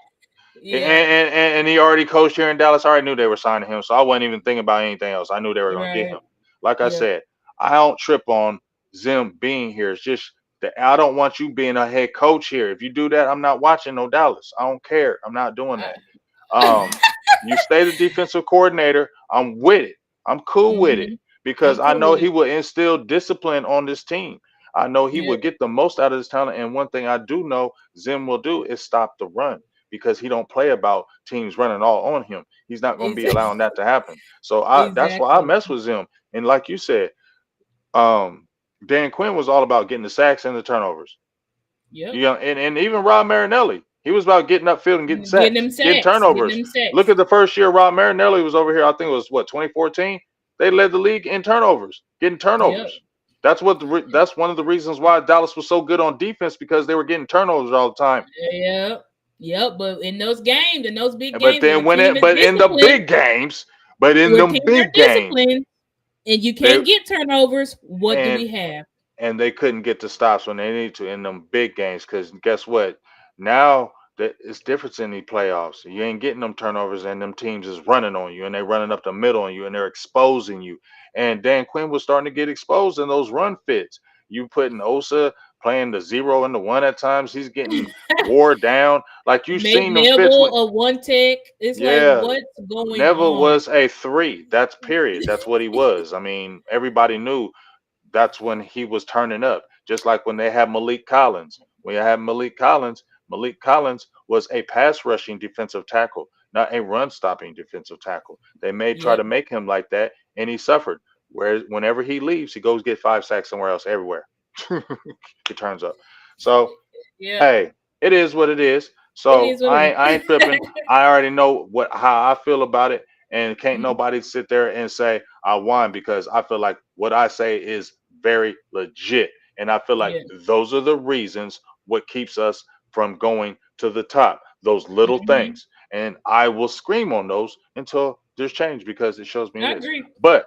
Yeah. And he already coached here in Dallas. I already knew they were signing him, so I wasn't even thinking about anything else. I knew they were going to get him. Right. Like I Yep. said, I don't trip on Zim being here. It's just that I don't want you being a head coach here. If you do that, I'm not watching no Dallas. I don't care. I'm not doing that. Um, you stay the defensive coordinator. I'm with it. I'm cool with it hmm because I'm I cool know with he it. will instill discipline on this team. I know he will Yep. get the most out of this talent. And one thing I do know Zim will do is stop the run because he don't play about teams running all on him. He's not going to be Exactly. allowing that to happen. So that's why I Exactly. mess with Zim. And like you said, um, Dan Quinn was all about getting the sacks and the turnovers. Yep. You know, and even Rob Marinelli, he was about getting upfield and getting Getting sacks, them getting sacks. Getting turnovers. them Look sacks. at the first year Rob Marinelli was over here. I think it was what 2014. They led the league in turnovers, getting Yep. turnovers. That's what that's one of the reasons why Dallas was so good on defense because they were getting turnovers all the time. Yep. Yep. But in those games, in those big But games, when then a when team it, is but in the disciplined, big games, but in where them teams are big games, disciplined, and you they can't get turnovers, what do and we have? they couldn't get the stops when they need to in them big games. Because guess what? Now that it's different in the playoffs. You ain't getting them turnovers, and them teams is running on you, and they running up the middle on you, and they're exposing you. And Dan Quinn was starting to get exposed in those run fits. You putting Osa playing the 0 and the 1 at times. He's getting wore down. Like you Make seen them fits when Neville a one tech. It's like, yeah, what's going Neville on? was a 3. That's period. That's what he was. I mean, everybody knew that's when he was turning up. Just like when they had Malik Collins. When you had Malik Collins was a pass rushing defensive tackle, not a run stopping defensive tackle. They may try Yep. to make him like that, and he suffered. Whereas whenever he leaves, he goes get 5 sacks somewhere else, everywhere. He turns up. So Yep. hey, it is what it is. It So is what it I ain't tripping. is. I already know what how I feel about it, and can't Mhm. nobody sit there and say I won because I feel like what I say is very legit, and I feel like Yeah. those are the reasons what keeps us from going to the top. Those little hmm things, and I will scream on those until there's change because it shows me it I is. agree. But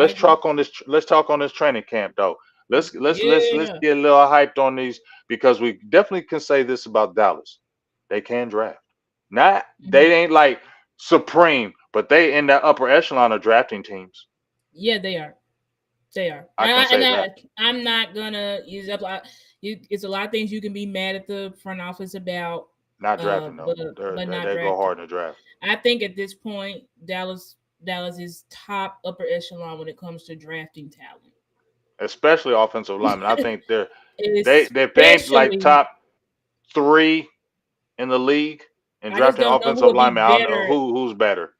I let's agree. talk on this. Let's talk on this training camp though. Let's Yeah. get a little hyped on these because we definitely can say this about Dallas. They can draft. Not Mhm. they ain't like supreme, but they in that upper echelon of drafting teams. Yeah, they are. They are. I can And say that. I'm not gonna use up. It's a lot of things you can be mad at the front office about, Not drafting though. but not They go drafting. hard in the draft, I think at this point, Dallas is top upper echelon when it comes to drafting talent. especially offensive linemen. I think they ain't like Especially, top 3 in the league in I just drafting don't know who offensive would be linemen. I don't know better. who's better.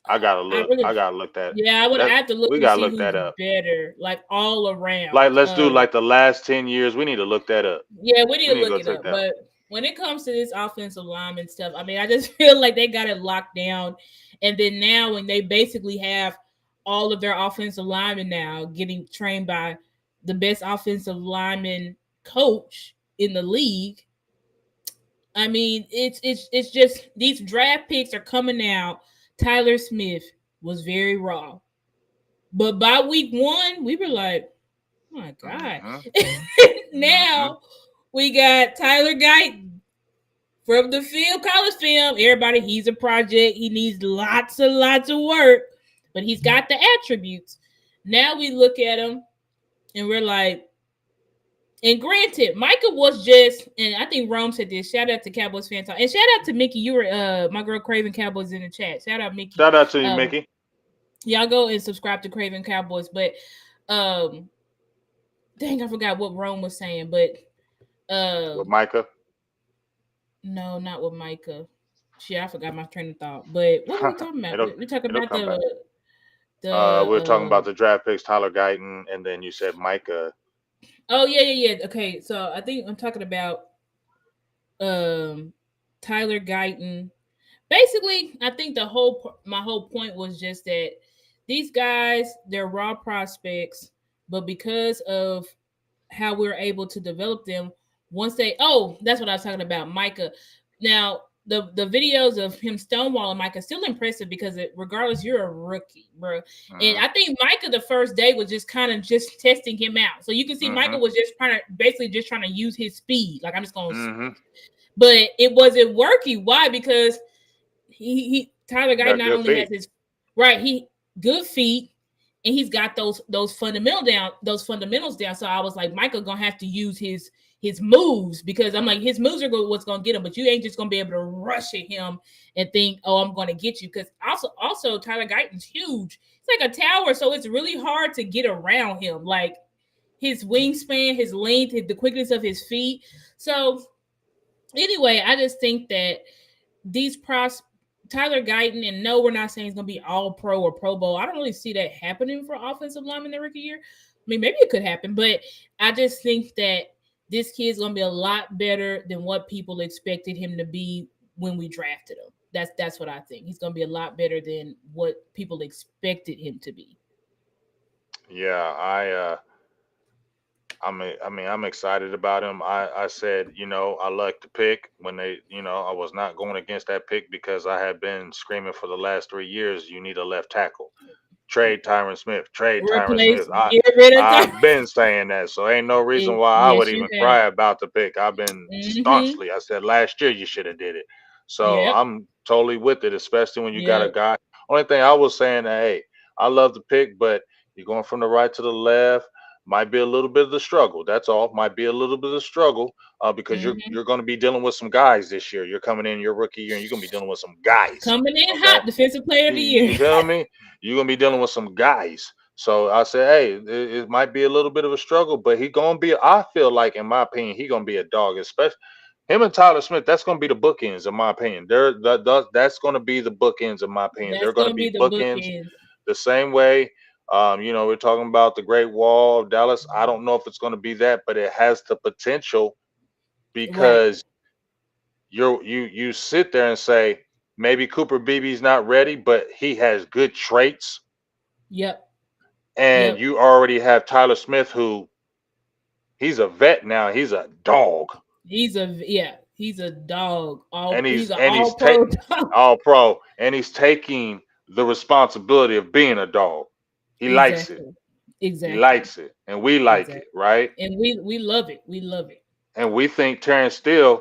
I gotta I look. I really, gotta look that. yeah, I would That have to look we and gotta see look that who's up. better, like all Like around. let's do like the last 10 years. We need to look that up. Yeah, we need We to need to look go it check up. that out. But when it comes to this offensive lineman stuff, I mean, I just feel like they got it locked down. And then now, when they basically have all of their offensive linemen now getting trained by the best offensive lineman coach in the league, I mean, it's just these draft picks are coming out. Tyler Smith was very raw, but by week 1, we were like, oh my god. Mm-hmm. Mm-hmm. Now we got Tyler Guyton from the college film. Everybody, he's a project. He needs lots of work, but he's got the attributes. Now we look at him and we're like, and granted, Micah was just, and I think Rome said this. Shout out to Cowboys fan talk, and shout out to Mickey. You were my girl Craven Cowboys in the chat. Shout out Mickey. Shout out to you, Um, Mickey. y'all go and subscribe to Craven Cowboys. But um, dang, I forgot what Rome was saying. But With um, Micah. no, not with Micah. Shit, I forgot my train of thought. But what were we talking about? it'll We talking it'll about come back. We were talking the about the draft picks, Tyler Guyton, and then you said Micah. oh yeah. Okay, so I think I'm talking about um Tyler Guyton. Basically, I think my whole point was just that these guys, they're raw prospects, but because of how we are able to develop them, once they that's what I was talking about, Micah. Now the videos of him stonewalling Micah still impressive because regardless, you're a rookie, bro. And Mm-hmm. I think Micah the first day was just kind of just testing him out. So you can see Mm-hmm. Micah was just basically just trying to use his speed. Like I'm just gonna Mm-hmm. but it wasn't working. Why? Because Tyler Guy Got not good only has feet. his he good feet, and he's got those fundamentals down. So I was like, Michael gonna have to use his moves, because I'm like, his moves are what's gonna get him, but you ain't just gonna be able to rush at him and think, oh, I'm gonna get you. Because also Tyler Guyton's huge. It's like a tower, so it's really hard to get around him. Like his wingspan, his length, the quickness of his feet. So anyway, I just think that these pros, Tyler Guyton, and no, we're not saying he's going to be all pro or Pro Bowl. I don't really see that happening for offensive linemen the rookie year. I mean, maybe it could happen, but I just think that this kid's going to be a lot better than what people expected him to be when we drafted him. That's what I think. He's going to be a lot better than what people expected him to be. Yeah, I'm excited about him. I said, I like the pick when I was not going against that pick because I had been screaming for the last 3 years, you need a left tackle. Trade Tyron Smith. Trade Tyron Replace, Smith. get rid of I've Tyler. been saying that, so ain't no reason why I would Yes, you even have. cry about the pick. I've been Mm-hmm. staunchly. I said last year you should have did it. So Yep. I'm totally with it, especially when you got a Yep. guy. Only thing I was saying that, hey, I love the pick, but you're going from the right to the left. Might be a little bit of the struggle. That's all. Might be a little bit of struggle because Mm-hmm. you're going to be dealing with some guys this year. You're coming in your rookie year, and you're going to be dealing with some guys. Coming in Okay, hot, defensive player of the you year. feel me? You're gonna be dealing with some guys. So I said, hey, it might be a little bit of a struggle, but he gonna be. I feel like, in my opinion, he gonna be a dog. Especially him and Tyler Smith. That's gonna be the bookends, in my opinion. That's gonna be the bookends, in my opinion. That's They're gonna gonna be be the bookends bookends. the same way. We're talking about the Great Wall of Dallas. I don't know if it's gonna be that, but it has the potential Right. because you sit there and say maybe Cooper Beebe's not ready, but he has good traits, Yep. and Yep. you already have Tyler Smith, who he's a vet now. He's a dog, He's a dog. and He's he's an and all he's pro dog. all pro, and he's taking the responsibility of being a dog. He likes it. Exactly. He Exactly. likes it, and we like it, Exactly. right? And we love it. We love it. And we think Terrence Steele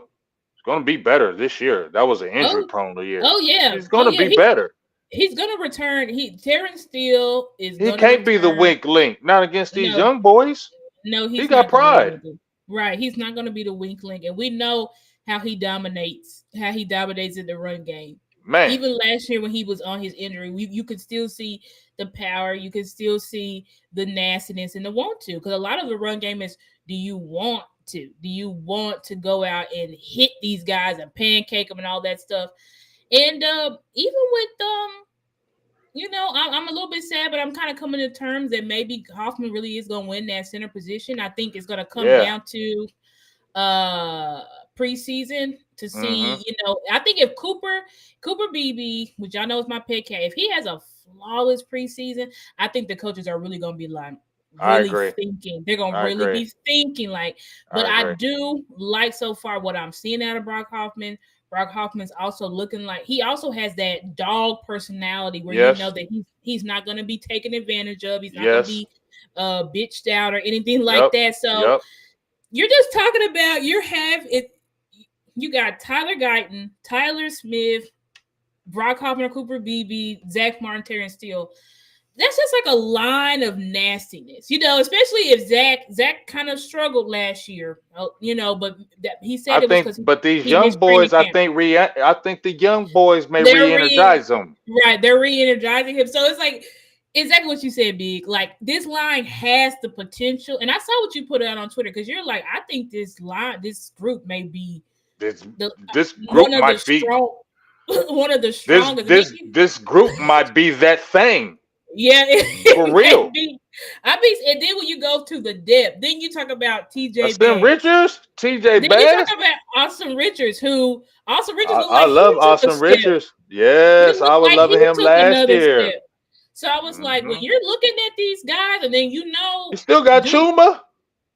is going to be better this year. That was an injury Oh, prone year. oh yeah. He's going Oh to yeah. be better. He's gonna return. Terrence Steele is He gonna can't be the return. weak link, not against these No, young boys. no, He he's got not gonna be pride. able to. Right. He's not gonna be the weak link. And we know how he dominates in the run game. Man, Even last year when he was on his injury, you could still see the power, you could still see the nastiness and the want to. Because a lot of the run game is, do you want to? Do you want to go out and hit these guys and pancake them and all that stuff? And even with I'm a little bit sad, but I'm kind of coming to terms that maybe Hoffman really is going to win that center position. I think it's going to come yeah. down to preseason to Mm-hmm. see. I think if Cooper Beebe, which I know is my pet cat, if he has a flawless preseason, I think the coaches are really going to be like I really agree. thinking. They're going to I really agree. be thinking like. But I I agree. do like so far what I'm seeing out of Brock Hoffman. Brock Hoffman's also looking like he also has that dog personality where you know Yes. that he's not going to be taken advantage of. He's not going to Yes. be bitched out or anything like Yep. that. So Yep. you're just talking about you got Tyler Guyton, Tyler Smith, Brock Hoffman, Cooper Beebe, Zach Martin, Terrence Steele. That's just like a line of nastiness, especially if Zach kind of struggled last year, but he I said it was think, because but these he young missed training boys, I camp. think I think the young boys may They're re-energize them. they're re-energizing him. So it's like exactly what you said, Big. Like this line has the potential, and I saw what you put out on Twitter because you're like, I think this group may be This the this one group of the might be strong, one of the this strongest. And then this this group might be that thing yeah, for it may real. be. And then when you go to the depth, then you talk about TJ Sam Bass. Richards, TJ Then you talk Bass. about Austin Richards looked I like he love took a Austin step. Richards. He Yes, I looked was like loving he him took last another year. step. So I was like, when Hmm. you're looking at these guys, and then You still got Duke, Chuma.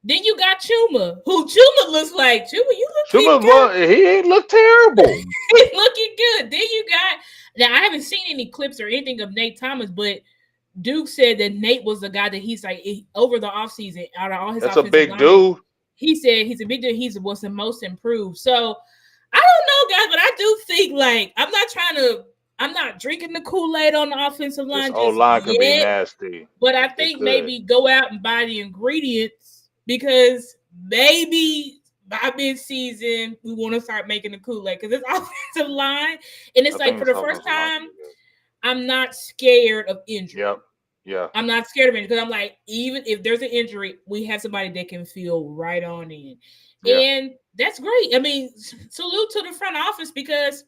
then you got Chuma, who Chuma looks like. Chuma, you Chuma, looking good. he ain't look terrible. He's looking good. Then you got now. I haven't seen any clips or anything of Nate Thomas, but Duke said that Nate was the guy that he's like over the offseason out of all his That's a offensive big linemen. dude. He said he's a big dude. Was the most improved. So I don't know, guys, but I do think like I'm not drinking the Kool-Aid on the offensive This line old just line could be yet. nasty. But I It think could. maybe go out and buy the ingredients because maybe by mid-season we want to start making the Kool-Aid because it's offensive line, and I it's like think for this the first offensive line could time be good. I'm not scared of Yep. injury. Yeah. I'm not scared of it because I'm like, even if there's an injury, we have somebody that can fill right on in. Yeah. And that's great. I mean, salute to the front office because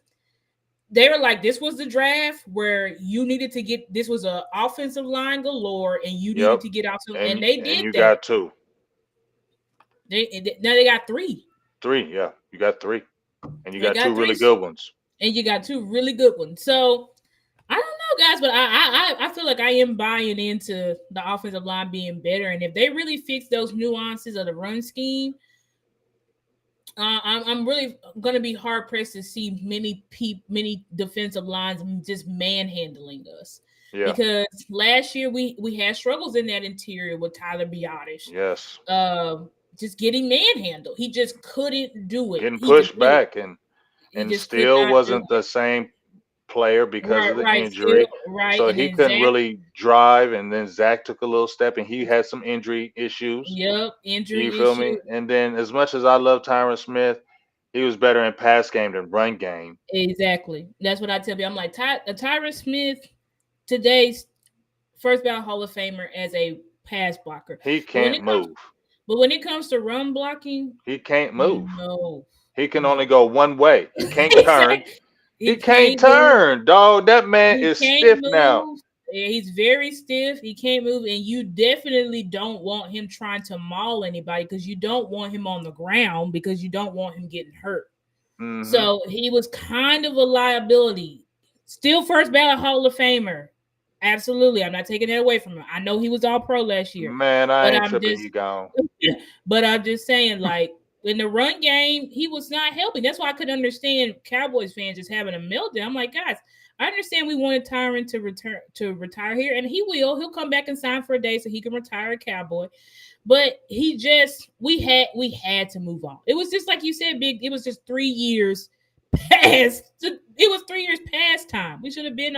they were like, this was the draft where you needed to get this was a offensive line galore, and you needed Yep. to get out to, and And they and did you that. got two. Now they got three. Three. Yeah. You got three. And you They got two got really three, good ones. and you got two really good ones. So I don't know, guys, but I feel like I am buying into the offensive line being better, and if they really fix those nuances of the run scheme, I'm really going to be hard pressed to see many defensive lines just manhandling us Yeah. because last year we had struggles in that interior with Tyler Biotish, Yes. just getting manhandled. He just couldn't do it. Getting pushed back He and just could still not do wasn't it. the same player because of Right, the right, still injury. right, So and he then couldn't Zach. really drive. And then Zach took a little step and he had some injury issues. Yep, You injury feel issue. me? And then as much as I love Tyron Smith, he was better in pass game than run game. Exactly. That's what I tell you. I'm like Tyron Smith today's first ballot Hall of Famer as a pass blocker. He But when can't it comes move. but when it comes to run blocking, He can't move. no, He can only no. go one way. He can't turn. Exactly. He He can't can't move. turn, dog. That man He is can't stiff now. move. Yeah, he's very stiff. He can't move, and you definitely don't want him trying to maul anybody because you don't want him on the ground because you don't want him getting hurt. Hmm. So he was kind of a liability. Still first ballot Hall of Famer. Absolutely. I'm not taking that away from him. I know he was all pro last year. Man, I But ain't I'm tripping. just He gone. but I'm just saying, like, in the run game, he was not helping. That's why I could understand Cowboys fans just having a meltdown. I'm like, guys, I understand we wanted Tyron to retire here, and he will. He'll come back and sign for a day so he can retire a Cowboy. But he just we had to move on. It was just like you said, Big. It was just 3 years past. It was 3 years past time. We should have been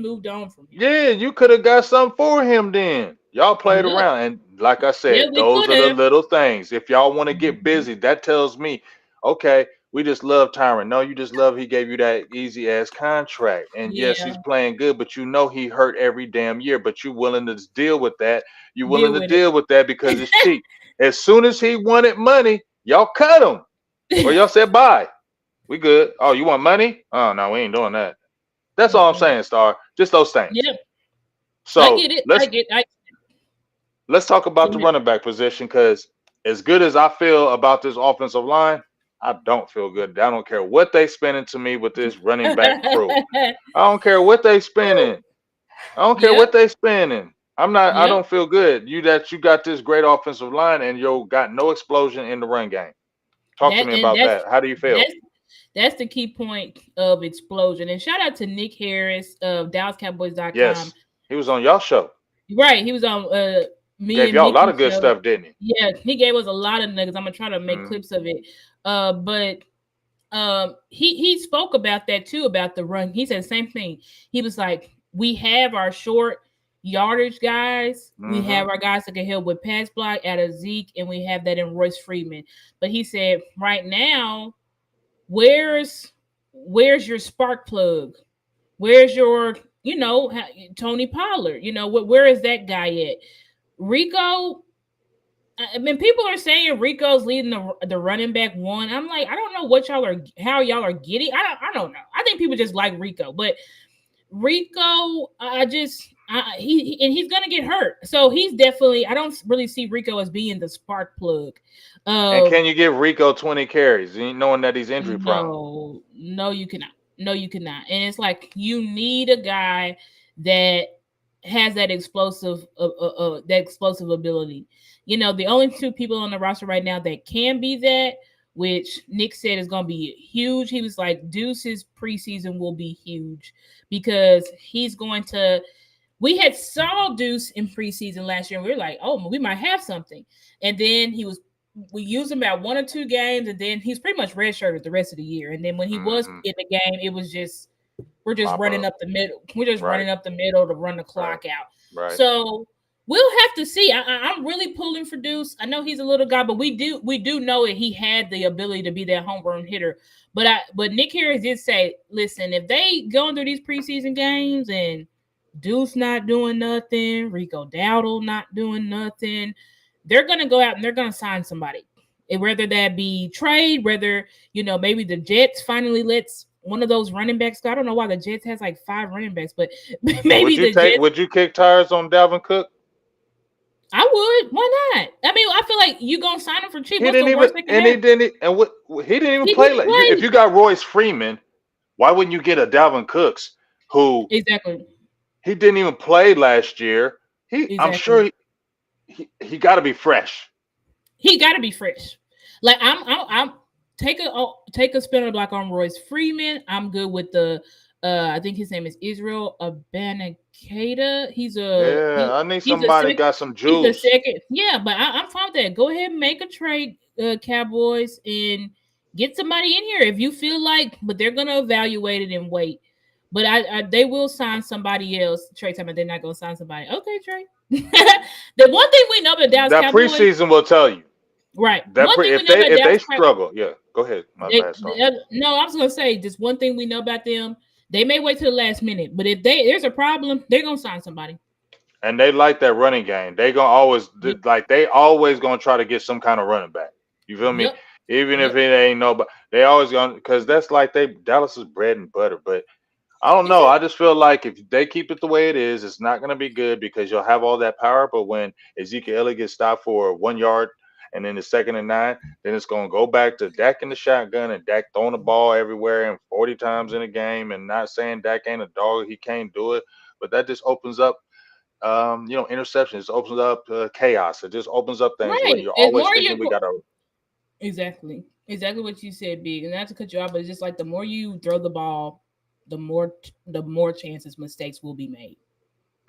moved on from him. Yeah, you could have got something for him then. Y'all played Yep. around. And like I Yeah, said, we those could are the have. little things. If y'all want to get Mhm. busy, that tells me, okay, we just love Tyron. No, you just love he gave you that easy ass contract. And yes, he's Yeah, playing good, but you know he hurt every damn year. But you willing to deal with that. You willing deal to with it. deal with that because it's cheap. As soon as he wanted money, y'all cut him. Or y'all said bye. We good. Oh, you want money? Oh no, we ain't doing that. That's all I'm Mm-mm. saying, Star. Just those things. Yep, I So get it. I let's get. I let's talk go about the ahead. running back position because as good as I feel about this offensive line, I don't feel good. I don't care what they spending to me with this running back crew. I don't care what they spending. I don't care Yep, what they spending. I'm not. I yep. don't feel good. You got this great offensive line and you got no explosion in the run game. Talk to That me and about that. How do you feel? that's that's the key point of explosion. And shout out to Nick Harris of DallasCowboys.com. Yes, he was on y'all show. Right, he was on me Gave and y'all a lot Mickey of good show. stuff, didn't he? Yeah, he gave us a lot of nuggets. I'm gonna try to make Mm-hmm. clips of it. But he spoke about that too, about the run. He said the same thing. He was like, we have our short yardage guys. We Mm-hmm. have our guys that can help with pass block out of Zeke, and we have that in Royce Freeman. But he said, right now, where's your spark plug? Where's your, Tony Pollard? Where is that guy at? Rico, I mean, people are saying Rico's leading the running back one. I'm like, I don't know how y'all are getting. I don't know. I think people just like Rico, but Rico, he's gonna get hurt. So he's definitely. I don't really see Rico as being the spark plug. And Uh, can you give Rico 20 carries, knowing that he's injury prone? no, you cannot. No, you cannot. And it's like you need a guy that has that explosive ability. The only two people on the roster right now that can be that, which Nick said is going to be huge. He was like, Deuce's preseason will be huge because he's going to. We had saw Deuce in preseason last year, and we were like, oh, we might have something. And then he was we used him about 1 or 2 games, and then he's pretty much redshirted the rest of the year. And then when he was Mm-hmm. in the game, it was just we're just Mop running up. up the middle. We're just Right. running up the middle to run the Right. clock out. Right. So we'll have to see. I'm really pulling for Deuce. I know he's a little guy, but we do know that he had the ability to be that home run hitter. But Nick Harris did say, listen, if they going through these preseason games and Deuce not doing nothing, Rico Dowdle not doing nothing, they're gonna go out and they're gonna sign somebody. And whether that be trade, whether maybe the Jets finally lets one of those running backs go. I don't know why the Jets has like 5 running backs, but maybe the Jets. Would you kick tires on Dalvin Cook? I would. Why not? I mean, I feel like you gonna sign him for cheap. He What's didn't the even worst that can and he happen? didn't and what he didn't even He play didn't like if play. you got Royce Freeman, why wouldn't you get a Dalvin Cooks who Exactly. he didn't even play last year? I'm Exactly. sure he got to be fresh. He got to be fresh. Like I'm take a spinner block on Royce Freeman. I'm good with the. I think his name is Israel Abanikata. Yeah, I need He's a somebody second. got some He's a juice. second. Yeah, but I'm fine with that. Go ahead and make a trade, Cowboys, and get somebody in here if you feel like. But they're gonna evaluate it and wait. But they will sign somebody else. Trey, tell me they're not gonna sign somebody. Okay, Trey. The one thing we know about Dallas That Cowboys, preseason will tell you. right? One thing we know about If they Dallas Cowboys, struggle, yeah. Go ahead. My bad, Star. no, I was gonna say just one thing we know about them. They may wait till the last minute, but if there's a problem, they're gonna sign somebody. And they like that running game. They gonna always Yep. like they always gonna try to get some kind of running back. You feel me? Yep. Even if Yep. it ain't nobody, they always gonna because that's like Dallas is bread and butter. But I don't know. I Exactly. just feel like if they keep it the way it is, it's not gonna be good because you'll have all that power. But when Ezekiel Elliott gets stopped for 1 yard and then the 2nd and 9, then it's gonna go back to Dak in the shotgun and Dak throwing the ball everywhere and 40 times in a game. And not saying Dak ain't a dog, he can't do it, but that just opens up interceptions, opens up chaos. It just opens up things when Right. you're And always more thinking we you gotta. exactly what you said, Big. And not to cut you off, but it's just like the more you throw the ball, the more chances mistakes will be made.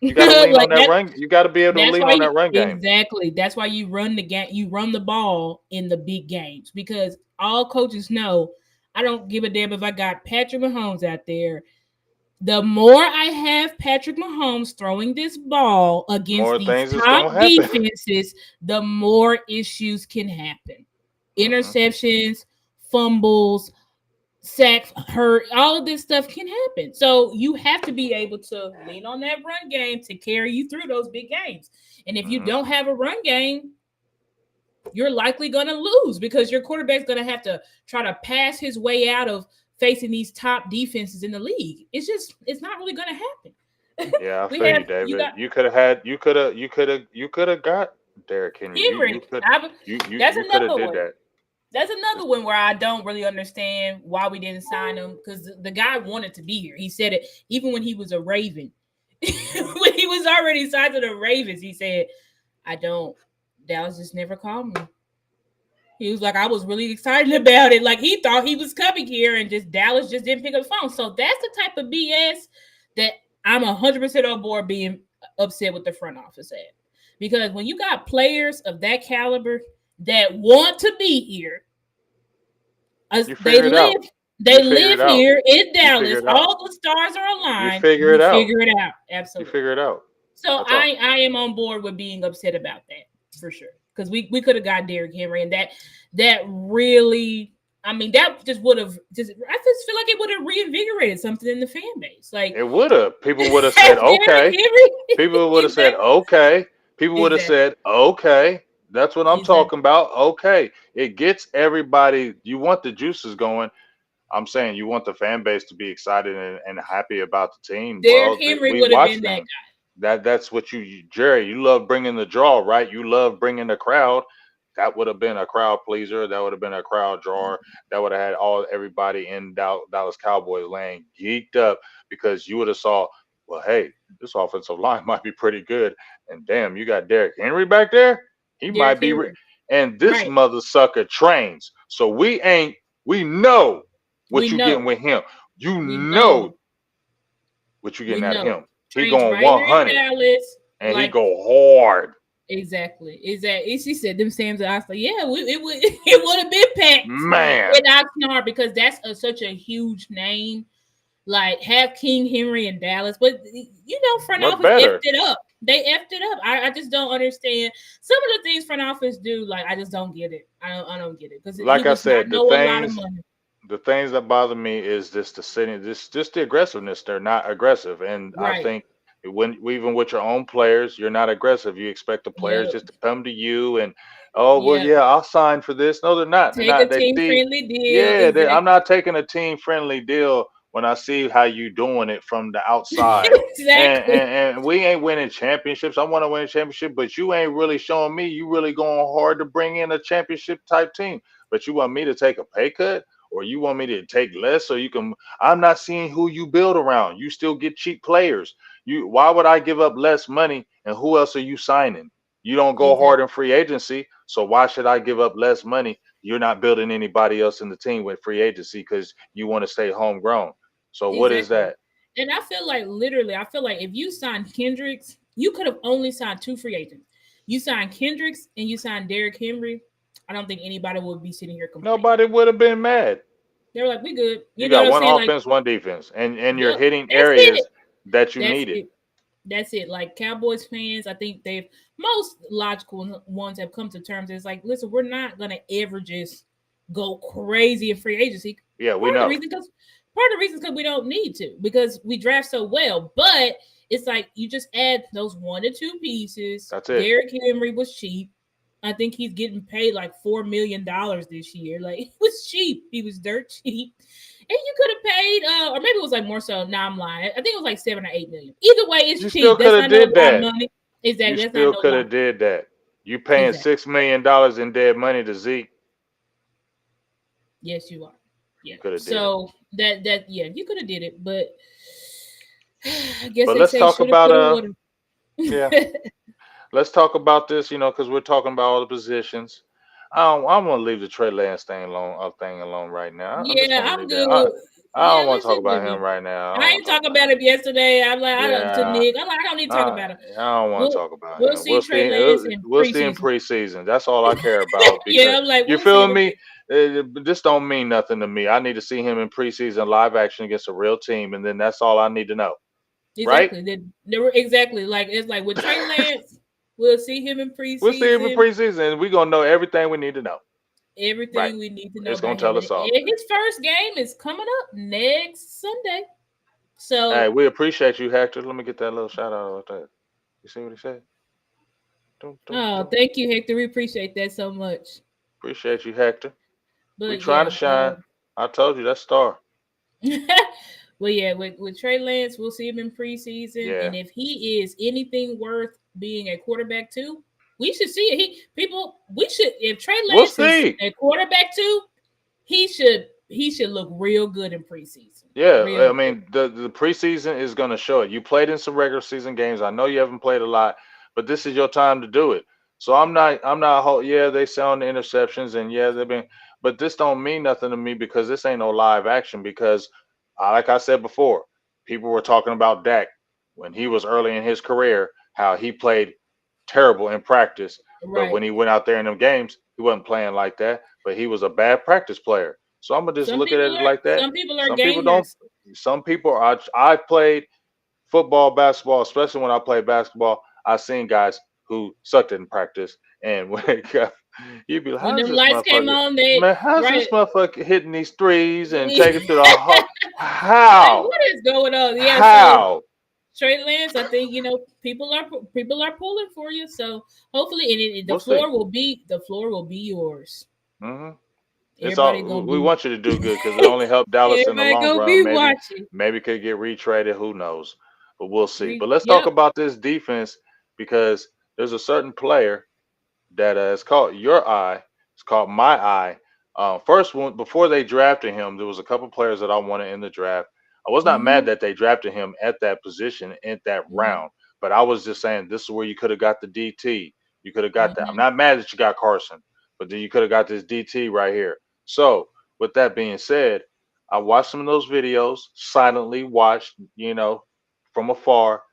You gotta lean on Like that that. run. You gotta be able to That's lean why on that run game. exactly. That's why you run the game. You run the ball in the big games because all coaches know. I don't give a damn if I got Patrick Mahomes out there. The more I have Patrick Mahomes throwing this ball against More these things is top gonna happen. defenses, the more issues can happen. Hmm. Interceptions, fumbles, sacks, hurt, all of this stuff can happen. So you have to be able to lean on that run game to carry you through those big games. And if you Hmm. don't have a run game, you're likely going to lose because your quarterback's going to have to try to pass his way out of facing these top defenses in the league. It's not really going to happen. Yeah, I we feel have you, you David. got You could have got Derrick Henry. Henry. That's You could have another did one. that. That's another one where I don't really understand why we didn't sign him because the guy wanted to be here. He said it even when he was a Raven. When he was already signed to the Ravens, he said, I don't. Dallas just never called me. He was like, I was really excited about it. Like he thought he was coming here and just Dallas just didn't pick up the phone. So that's the type of BS that I'm 100% on board being upset with the front office at. Because when you got players of that caliber that want to be here, You they figure it out. live You figure it out. here in You figure Dallas. it out. All the stars are You aligned. figure You it out. figure it out. You Absolutely. figure it out. So That's all. I am on board with being upset about that for sure. Because we could have got Derrick Henry and that really that just would have just I just feel like it would have reinvigorated something in the fan base. Like It would have. People would have said, Derrick okay. Henry. People would have said, Exactly. okay. People would have Exactly. said, okay. That's what I'm Exactly. talking about. Okay. It gets everybody. You want the juices going. I'm saying you want the fan base to be excited and happy about the team. Derrick Well, Henry we would have watch been that them. guy. That's what Jerry. You love bringing the draw, right? You love bringing the crowd. That would have been a crowd pleaser. That would have been a crowd drawer. That would have had everybody in Dallas Cowboys land geeked up because you would have saw, well, hey, this offensive line might be pretty good, and damn, you got Derrick Henry back there. He Derrick might be, Henry. and this Right. mother sucker trains. So we know We what you getting know. with him. You We know know. what you We getting out of know. him. He Trains going right here in 100 Dallas. and he Like go hard. Exactly. Exactly. She said them Sam's. I was like, yeah, it would it would have been packed Man, in Oxnard because that's such a huge name. Like have King Henry in Dallas, but front what office effed better? it up. They effed it up. I just don't understand some of the things front office do. Like I just don't get it. I don't get it because he Like I was not said, know a lot of money. the things that bother me is just the sitting, this just the aggressiveness. They're not aggressive, and I Right. think when even with your own players, you're not aggressive. You expect the players Yep. just to come to you and, oh well, Yep. yeah, I'll sign for this. No, they're not. They're Take a not. They team see, friendly deal. yeah, I'm Exactly. not taking a team friendly deal when I see how you doing it from the outside. Exactly. And we ain't winning championships. I want to win a championship, but you ain't really showing me you really going hard to bring in a championship type team. But you want me to take a pay cut, or you want me to take less so you can? I'm not seeing who you build around. You still get cheap players. Why would I give up less money, and who else are you signing? You don't go hard Exactly. in free agency, so why should I give up less money? You're not building anybody else in the team with free agency because you want to stay homegrown. So what is Exactly. that? And I feel like literally, I feel like if you signed Kendricks, you could have only signed two free agents. You signed Kendricks and you signed Derrick Henry. I don't think anybody would be sitting here complaining. Nobody would have been mad. They were like, "We good." You You know got what I'm one saying? Like, offense, one defense, and you're yep, hitting that's it. areas that you That's needed. it. That's it. Like Cowboys fans, I think they've most logical ones have come to terms. It's like, listen, we're not gonna ever just go crazy in free agency. Yeah, we Part of the know. reason because part of the reason because we don't need to because we draft so well. But it's like you just add those one or two pieces. That's it. Derrick Henry was cheap. I think he's getting paid like $4 million this year. Like he was cheap. He was dirt cheap. And you could have paid, or maybe it was like more so. Now I'm lying. I think it was like 7 or 8 million. Either way, it's You still cheap. could That's have not no did lot of that. money. You Exactly. That's not still no could lot. have did that. You paying Exactly. $6 million in dead money to Zeke. Yes, you are. Yeah. You could have did it. So that yeah, you could have did it, but I guess But they let's say talk shoulda, about coulda, woulda. yeah, let's talk about this. Because we're talking about all the positions. I'm gonna leave the Trey Lance thing alone right now. I'm just Yeah, gonna I'm leave that. good. I Yeah, don't want let's to talk just about leave him it. right now. I I don't want ain't to talk talking about about him. him yesterday. I'm like, I don't to Yeah, Nick. I'm like, I don't need to talk about him. I don't want to We'll talk about we'll him. see Trey Lance in We'll see in preseason. preseason. That's all I care about Yeah, because I'm like, you we'll see feel him in me. This don't mean nothing to me. I need to see him in preseason live action against a real team, and then that's all I need to know. Right? exactly. They were exactly like it's like with Trey Lance, we'll see him in We'll see him in preseason. preseason, and we're gonna know everything we need to know. Right? Everything we need to know It's gonna about him. tell And us all. his first game is coming up next Sunday. Hey, So, we appreciate you, Hector. Let me get that little shout out right there. You see what he said? Dum, dum, oh, dum. thank you, Hector. We appreciate that so much. Appreciate you, Hector. We But trying to yeah, shine. I told you that star. well, yeah, with Trey Lance, we'll see him in preseason, Yeah, and if he is anything worth being a quarterback too, we should see it. We should if Trey we'll Lance is see. a quarterback too, he should look real good in preseason, Yeah, real I good. mean the preseason is going to show it. You played in some regular season games. I know you haven't played a lot, but this is your time to do it. So yeah, they sound the interceptions and yeah, they've been, but this don't mean nothing to me because this ain't no live action because like I said before, people were talking about Dak when he was early in his career, how he played terrible in practice, but Right. when he went out there in them games, he wasn't playing like that, but he was a bad practice player. So I'm gonna just Some look at people it are like that. some people are Some people don't. gamers. Some people are. I played football, basketball, especially when I played basketball. I've seen guys who sucked in practice, and when it got, you'd be like, When "How's them this lights came motherfucker, on, they man? How's right. this motherfucker hitting these threes and like taking to the hole? How? what is going on? Yeah, so How?" Trey Lance, I think people are pulling for you. So hopefully, and the We'll see. floor will be yours. Hmm. It's Everybody all gonna we be want you to do good because it only helped Dallas in the everybody long gonna run. be watching. Maybe could get retraded. Who knows? But we'll see. But let's talk Yep. about this defense because there's a certain player that has caught your eye. It's caught my eye. First one before they drafted him, there was a couple players that I wanted in the draft. I was not mad Mm-hmm. that they drafted him at that position at that Mm-hmm. round, but I was just saying this is where you could have got the DT. You could have got that. I'm Mm-hmm. not mad that you got Carson, but then you could have got this DT right here. So with that being said, I watched some of those videos, silently watched, from afar.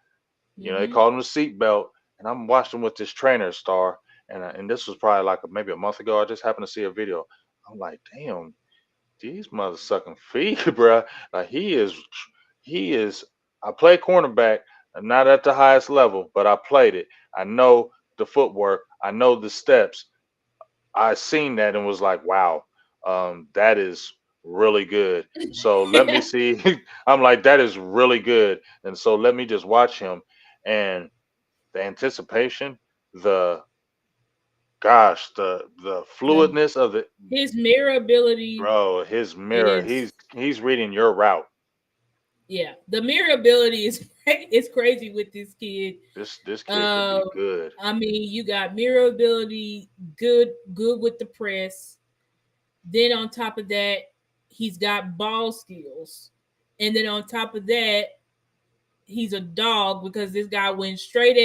They Mm-hmm. called him a seatbelt. and I'm watching with this trainer Star, and this was probably like maybe a month ago. I just happened to see a video. I'm like, damn, these mother sucking feet, bruh. Like he is. I play cornerback, not at the highest level, but I played it. I know the footwork. I know the steps. I seen that and was like, wow, that is really good. So let me see. I'm like, that is really good. And so let me just watch him. And the anticipation, the the the fluidness of the his mirror ability bro, his mirror, is he's reading your route. yeah, the mirror ability is is crazy with this kid. This kid could Um, be good. I mean, you got mirror ability, good with the press. Then on top of that, he's got ball skills, and then on top of that, he's a dog because this guy went straight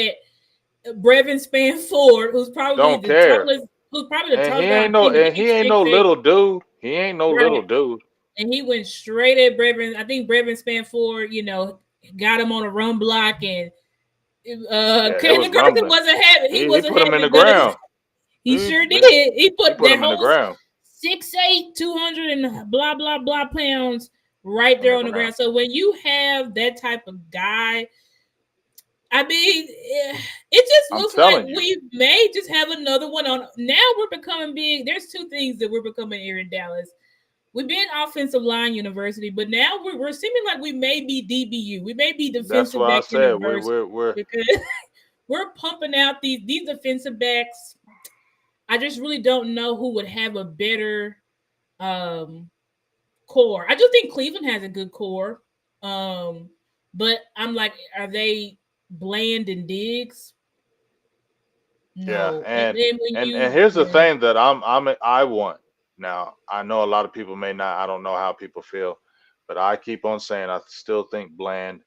at Brevin Spanford, Don't care. who's probably the And tallest guy on the team. I think he he's ain't no 6'8", little dude. He ain't no little right? dude. And he went straight at Brevin. I think Brevin Spanford, got him on a run block, and Yeah, it was Kalen Carson rumbling. wasn't having. He He wasn't put him in the having none of this. ground. He He, sure he did. He he put put that him in the whole ground. 6'8", 200 and blah blah blah pounds right In there the on the ground. ground. So when you have that type of guy, I mean, it just I'm looks like telling you. we may just have another one on. Now we're becoming big. There's two things that we're becoming here in Dallas. We've been offensive line university, but now we're seeming like we may be DBU. We may be That's defensive why I back said university we're because we're pumping out these defensive backs. I just really don't know who would have a better um, core. I just think Cleveland has a good core. But I'm like, are they Bland and Diggs? yeah, No. And then when and you here's the thing that I want. Now, I know a lot of people may not, I don't know how people feel, but I keep on saying I still think Bland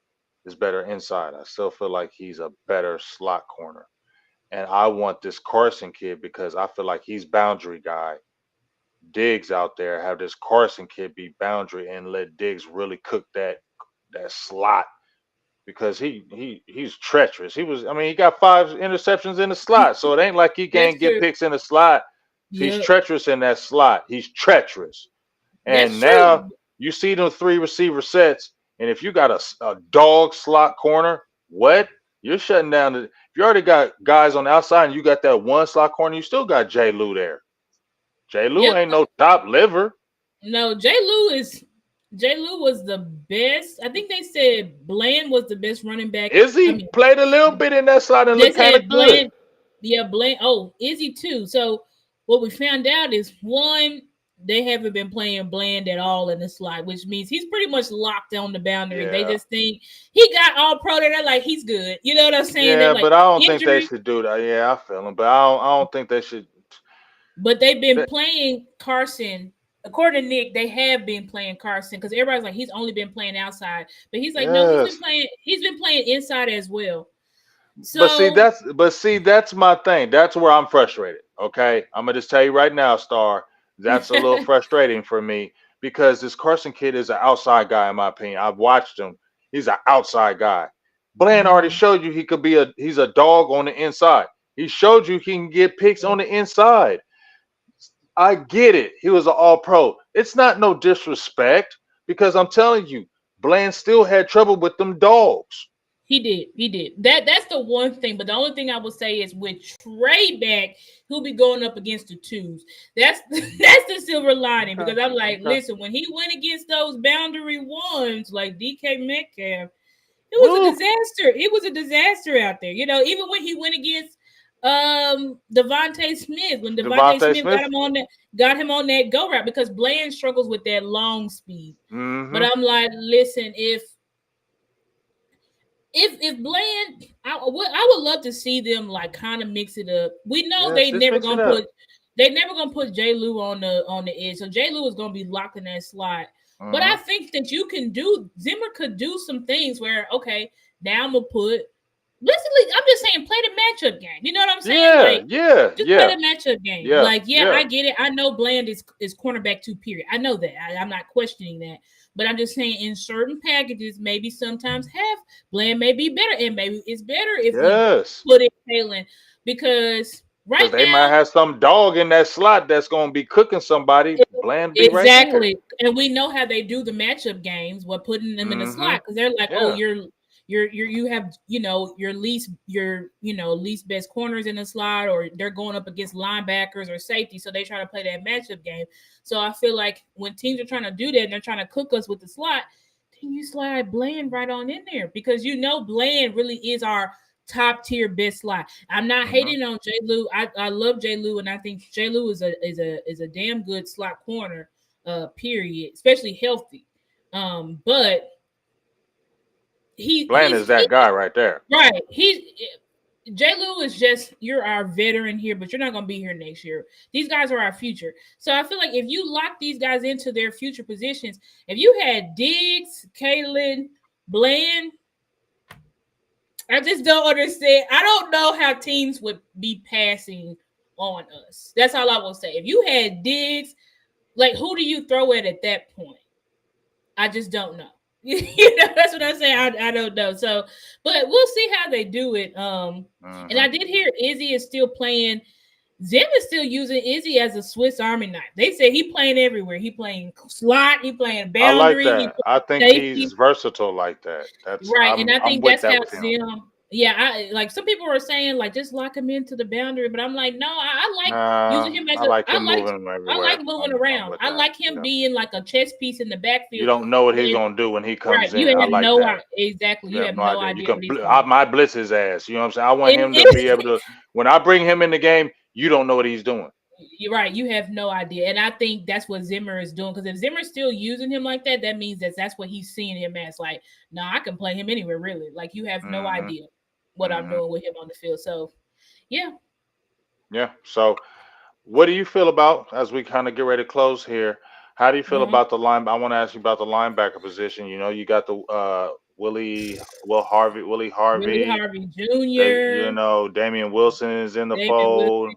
is better inside. I still feel like he's a better slot corner. And I want this Carson kid because I feel like he's boundary guy. Diggs out there have this Carson kid be boundary and let Diggs really cook that slot because he's treacherous. He got 5 interceptions in the slot, so it ain't like he that's can't get true. picks in the slot. He's Yep. treacherous in that slot. He's treacherous. That's And now true. you see them 3 receiver sets, and if you got a dog slot corner, what? You're shutting down the. If you already got guys on the outside and you got that one slot corner, you still got J. Lou there. J. Lou Yep. ain't no top liver. No, J. Lou was the best. I think they said Bland was the best running back. I Izzy mean, played a little bit in that slot and they looked kind of said good. Bland. Yeah, Bland. Oh, Izzy too. So what we found out is one, they haven't been playing Bland at all in the slot, which means he's pretty much locked on the boundary. They Yeah. just think he got all pro there. They're like, he's good. You know what I'm saying? They're Yeah, like but I don't think they injury, should do that. Yeah, I feel him, but I don't think they should. but they've been That, playing Carson. According to Nick, they have been playing Carson because everybody's like he's only been playing outside, but he's like no, yes, he's been playing inside as well. but see So that's my thing. That's where I'm frustrated. Okay, I'm gonna just tell you right now, Star. That's a little frustrating for me because this Carson kid is an outside guy in my opinion. I've watched him. He's an outside guy. Bland already Mhm. showed you he's a dog on the inside. He showed you he can get picks on the inside. I get it. He was an all pro. It's not no disrespect because I'm telling you, Bland still had trouble with them dogs. He did. He did. That's the one thing. But the only thing I would say is with Trey back, he'll be going up against the twos. That's that's the silver lining Okay. because I'm like, Okay. listen, when he went against those boundary ones like DK Metcalf, it was a Woo. disaster. It was a disaster out there. Even when he went against Devontae Smith, when Devontae Devontae Smith Smith. got him on that go route because Bland struggles with that long speed. But Mm-hmm. I'm like, listen, if Bland, I would love to see them like kind of mix it up. We know Yes, just mix it up. they never gonna put J. Lou on the edge, so J. Lou is gonna be locked in that slot. But I Mm-hmm. think that Zimmer could do some things where okay, now I'm gonna put basically, I'm just saying, play the matchup game. You know what I'm saying? Yeah, Like, yeah, just play yeah, the matchup game. yeah, Like, yeah, yeah. I get it. I know Bland is cornerback 2, period. I know that. I'm not questioning that. But I'm just saying, in certain packages, maybe sometimes have Bland may be better, and maybe it's better if we Yes. put it Kalen, because right Because they might now, have some dog in that slot that's going to be cooking somebody. Bland be right there. exactly, and we know how they do the matchup games. What putting them in the Mm-hmm. slot, because they're like, oh, Yeah. you have least best corners in the slot, or they're going up against linebackers or safety, so they try to play that matchup game. So I feel like when teams are trying to do that and they're trying to cook us with the slot, then you slide Bland right on in there, because Bland really is our top tier best slot. I'm not Mm-hmm. hating on J. Lou. I love J. Lou, and I think J. Lou is a damn good slot corner. Period, especially healthy. But Bland is that guy right there. right. J. Lou is just, you're our veteran here, but you're not going to be here next year. These guys are our future. So I feel like if you lock these guys into their future positions, if you had Diggs, Kalen, Bland, I just don't understand. I don't know how teams would be passing on us. That's all I will say. If you had Diggs, like, who do you throw at that point? I just don't know. That's what I'm saying. I don't know. So, but we'll see how they do it. And I Mm-hmm. did hear Izzy is still playing. Zim is still using Izzy as a Swiss Army knife. They say he playing everywhere. He playing slot. He playing I like boundary. He that. I think playing safety. he's versatile like that. That's Right, and I'm I I'm think with that's that how with him. Zim. Yeah, I like, some people are saying like just lock him into the boundary, but I'm like, no, I like using Nah, him as I a. like him moving him I like everywhere. moving I'm around. with I that. like him Yeah. being like a chess piece in the You backfield. don't know what he's When gonna do when he right, comes in. I like that. exactly. You You have have no no idea. You idea can what he's gonna I blitz his ass. You know what I'm saying? I want do. him to be able to. When I bring him in the game, you don't know what he's doing. You're right. You have no idea, and I think that's what Zimmer is doing. Because if Zimmer's still using him like that, that means that's what he's seeing him as. Like, no, I can play him anywhere, really. Like, you have no Mm-hmm. idea what I'm Mm-hmm. doing with him on the field. So, yeah, Yeah. So, what do you feel about as we kind of get ready to close here? How do you feel uh-huh. about the line? I want to ask you about the linebacker position. You know, you got the Willie Willie Harvey. Harvey You Jr., know, Damian Wilson is in the David fold.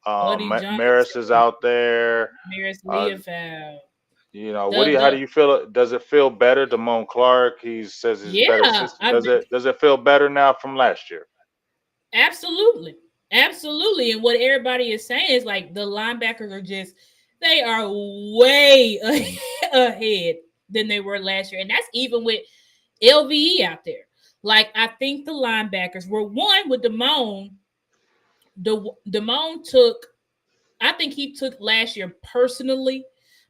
Wilson, Buddy Maris is Johnson, out there. Maris Uh, Leofow. you know, what do The you? How do the you feel? Does it feel better? Damone Clark, he says he's better yeah, system. Does it feel better now from last year? absolutely. Absolutely. And what everybody is saying is like the linebackers are just, they are way ahead than they were last year. And that's even with LVE out there. Like, I think the linebackers were one with Damone. Damone took, I think he took last year personally,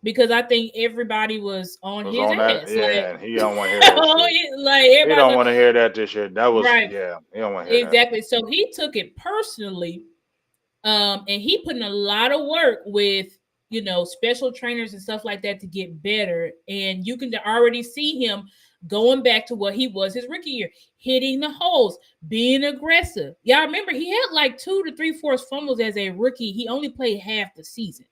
because I think everybody was on Was his on that, ass. Like, yeah, and he don't want to hear that shit. like He everybody's don't like, want to hear that this year. That was right. yeah. He don't want to hear that. Exactly. So he took it personally. And he put in a lot of work with, special trainers and stuff like that to get better. And you can already see him going back to what he was his rookie year, hitting the holes, being aggressive. Y'all remember he had like 2 to 3 forced fumbles as a rookie. He only played half the season.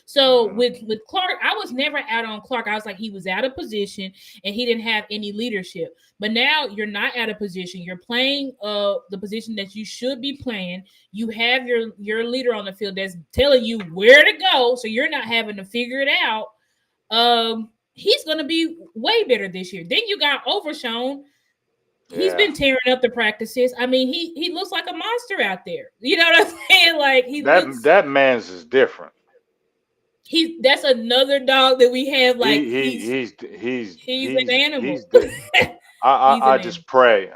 So Mhm. with Clark, I was never out on Clark. I was like, he was out of position and he didn't have any leadership. But now you're not out of position. You're playing the position that you should be playing. You have your leader on the field that's telling you where to go, so you're not having to figure it out. He's gonna be way better this year. Then you got Overshown. He's Yeah. been tearing up the practices. I mean, he looks like a monster out there. You know what I'm saying? Like, he looks, That man's is different. that's another dog that we have. Like, he's an animal. He's different. He's I an just animal. pray.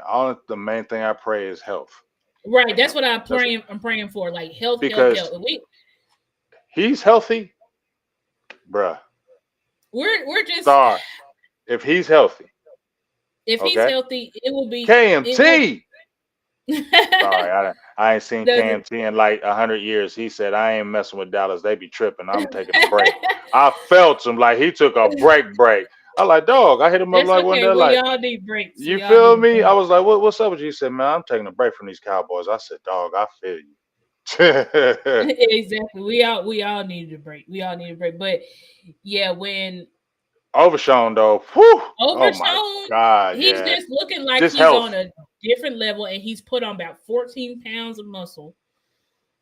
The main thing I pray is health. Right. You That's know, what I'm that's praying. I'm praying for, like, health, health, because health. And he's healthy, bruh. we're just, Star. If he's healthy, if he's okay. healthy, it will. KMT. Sorry, I ain't seen Does it? KMT in like 100 years. He said I ain't messing with Dallas. They be tripping. I'm taking a break. I felt him like he took a break. I like dog. I hit him up That's like one okay. day, We like all need breaks. you We all feel need me? I breaks. was like, what's up with you? He said, man, I'm taking a break from these Cowboys. I said, dog, I feel you. Exactly. We all needed a break. We all need a break. But yeah, when Overshown though. Whew. Oh my Overshown, God, he's yeah. just looking like Just he's on health. a different level, and he's put on about 14 pounds of muscle.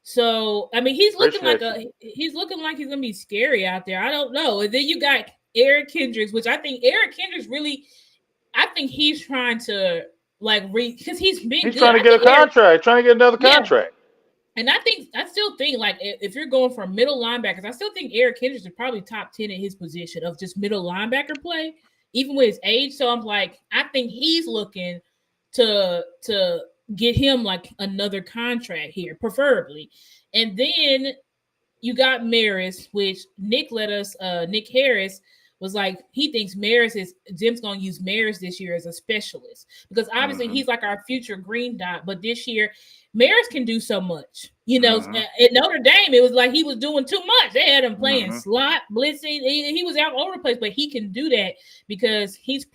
So I mean, he's looking Appreciate you. he's looking like he's gonna be scary out there. I don't know. And then you got Eric Kendricks, which I think Eric Kendricks really, I think he's trying to like because he's been He's good. trying to I get a think Eric, contract, trying to get another yeah. contract. And I still think like if you're going for middle linebackers, I still think Eric Kendricks is probably top 10 in his position of just middle linebacker play, even with his age. So I'm like, I think he's looking to get him like another contract here, preferably. And then you got Maris, which Nick Harris was like, he thinks Jim's gonna use Maris this year as a specialist because obviously Mm-hmm. he's like our future green dot, but this year Maris can do so much. Mm-hmm. At Notre Dame, it was like he was doing too much. They had him playing Mm-hmm. slot, blitzing. He was out all over the place, but he can do that because he's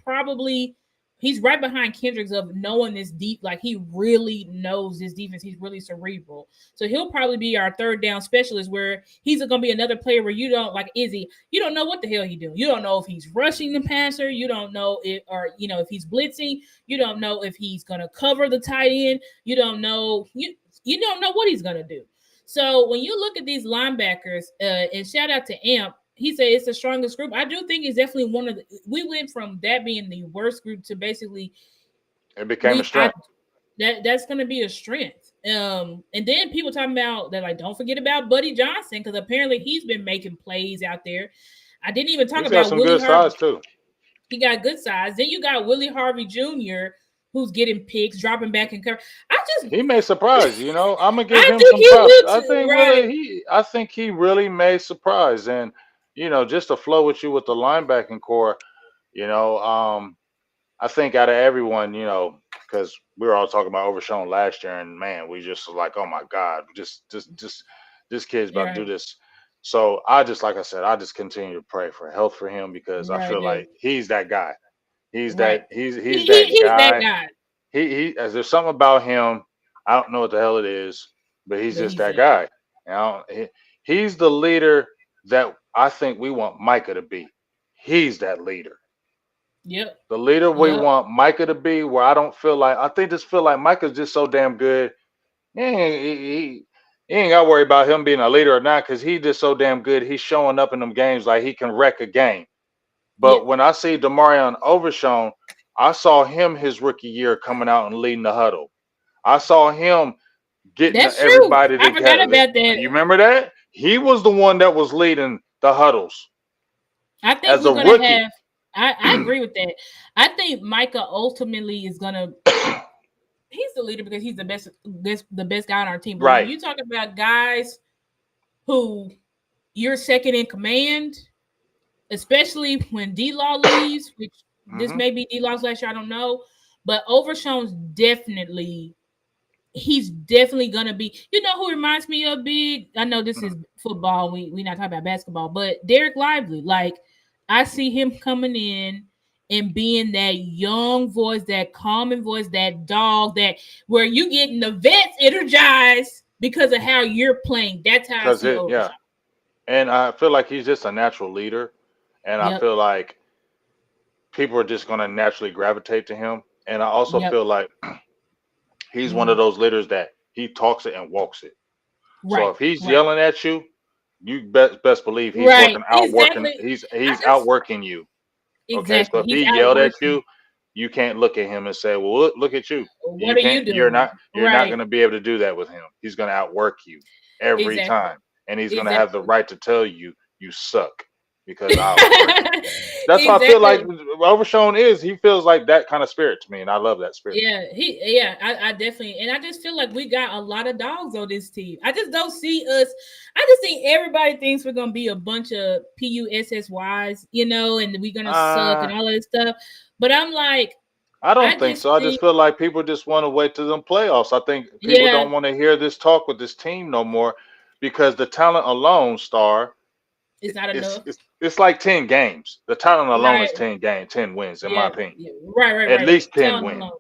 right behind Kendricks of knowing this deep. Like he really knows this defense. He's really cerebral. So he'll probably be our third down specialist where he's going to be another player where you don't like Izzy. You don't know what the hell he's doing. You don't know if he's rushing the passer. You don't know if he's blitzing. You don't know if he's going to cover the tight end. You don't know. You don't know what he's going to do. So when you look at these linebackers, and shout out to Amp, he said it's the strongest group. I do think it's definitely one of the. We went from that being the worst group to basically it became a strength. That's going to be a strength. And then people talking about that, like, don't forget about Buddy Johnson because apparently he's been making plays out there. I didn't even talk He's got about some Willie good Harvey. size too. He got good size. Then you got Willie Harvey Jr., who's getting picks, dropping back in cover. He may surprise, I'm gonna give I him think some he props. will I too, think right? he really may surprise, and just to flow with you with the linebacking core, I think out of everyone, because we were all talking about Overshown last year, and man, we just was like, oh my God, just this kid's about to do Right, this. So I just, like I said, I just continue to pray for health for him because I right, feel dude. like he's that guy. He's Right. that he's that He's that guy. guy, As there's something about him. I don't know what the hell it is, but he's but just he's that that. guy. He's the leader that I think we want Micah to be. He's that leader. Yep. The leader we Yep. want Micah to be, where I just feel like Micah's just so damn good. He ain't got to worry about him being a leader or not because he's just so damn good. He's showing up in them games like he can wreck a game. Yep. But when I see Demarion Overshown, I saw him his rookie year coming out and leading the huddle. I saw him getting That's true. everybody I forgot together. about that. You remember that? He was the one that was leading the huddles I think as a we're gonna rookie. have. I agree with that. I think Micah ultimately is gonna. He's the leader because he's the best guy on our team. But when Right. you talk about guys who you're second in command, especially when D-Law leaves, which this Mm-hmm. may be D-Law's last year, I don't know, but Overshown's he's definitely gonna be. You know who reminds me of Big? I know this is football. We not talking about basketball, but Derek Lively. Like I see him coming in and being that young voice, that calming voice, that dog, that where you getting the vets energized because of how you're playing. That's how I Because see Overshown. and I feel like he's just a natural leader, and I Yep. feel like people are just going to naturally gravitate to him. And I also Yep. feel like he's one of those leaders that he talks it and walks it. So Right. if he's Right. yelling at you, you best believe he's Right. working outworking. Exactly. I He's just outworking you. Okay, so exactly. if He's he yelled at outworking. you, you can't look at him and say, "Well, look at you." What You are you can't. doing? You're not Right. going to be able to do that with him. He's going to outwork you every Exactly. time, and he's going to have the Exactly. right to tell you you suck because I outwork you. That's what I feel like Exactly. Overshown is. He feels like that kind of spirit to me, and I love that spirit. I definitely, and I just feel like we got a lot of dogs on this team. I just don't see us. I just think everybody thinks we're gonna be a bunch of PUSSYs, and we're gonna suck Uh, and all of this stuff. But I'm like, I I don't think just so. I just think, feel like people just want to wait to them playoffs. I think people yeah, don't want to hear this talk with this team no more because the talent alone, Star, it's not enough. it's like 10 games. The talent alone is Right. 10 wins, in my Yeah. opinion. Yeah. Right. Right. At Right. Right. least 10 Talent wins. alone.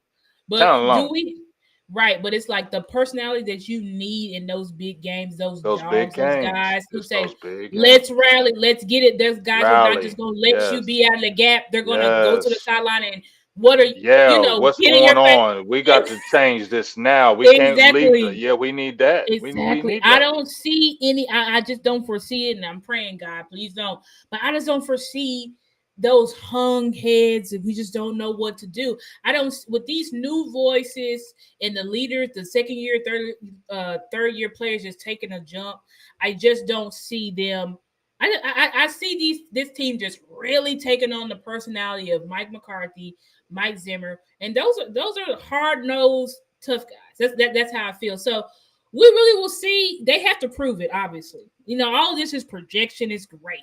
But Talent do alone. we? Right. But it's like the personality that you need in those big games, those Those big dogs, those games. guys who It's say, those big games. let's rally, let's get it. There's guys who are not just Rally. going to let you Yes. be out of the gap. They're going to go to the Yes. sideline and What are Yeah, what's get in going your on? We got face? to change this now. We can't leave the. Exactly. Yeah, we need that. We Exactly. need I that. don't see any, I just don't foresee it. And I'm praying, God, please don't. But I just don't foresee those hung heads if we just don't know what to do. I don't, with these new voices and the leaders, the second year, third year players just taking a jump. I just don't see them. I see this team just really taking on the personality of Mike McCarthy, Mike Zimmer, and those are hard nosed tough guys. That's how I feel. So we really will see. They have to prove it, obviously. All of this is projection is great,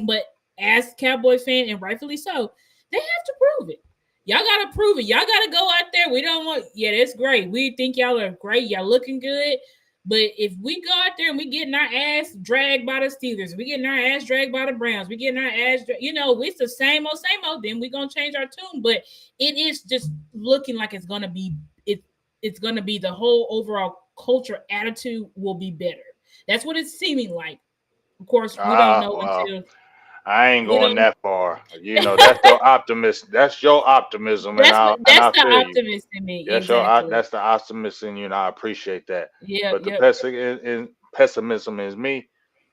but as Cowboy fan, and rightfully so, they have to prove it. Y'all gotta prove it. Y'all gotta go out there. We don't want, yeah, that's great. We think y'all are great. Y'all looking good. But if we go out there and we getting our ass dragged by the Steelers, we getting our ass dragged by the Browns, we getting our ass, it's the same old, then we're gonna change our tune. But it is just looking like it's gonna be it's gonna be the whole overall culture attitude will be better. That's what it's seeming like. Of course, we don't know Well, until I ain't we going don't. that far. That's your optimist. That's your optimism, and That's I the feel you. optimist in me. Exactly. That's the optimist in you, and I appreciate that. Yep. But the Yep. pessimism is me.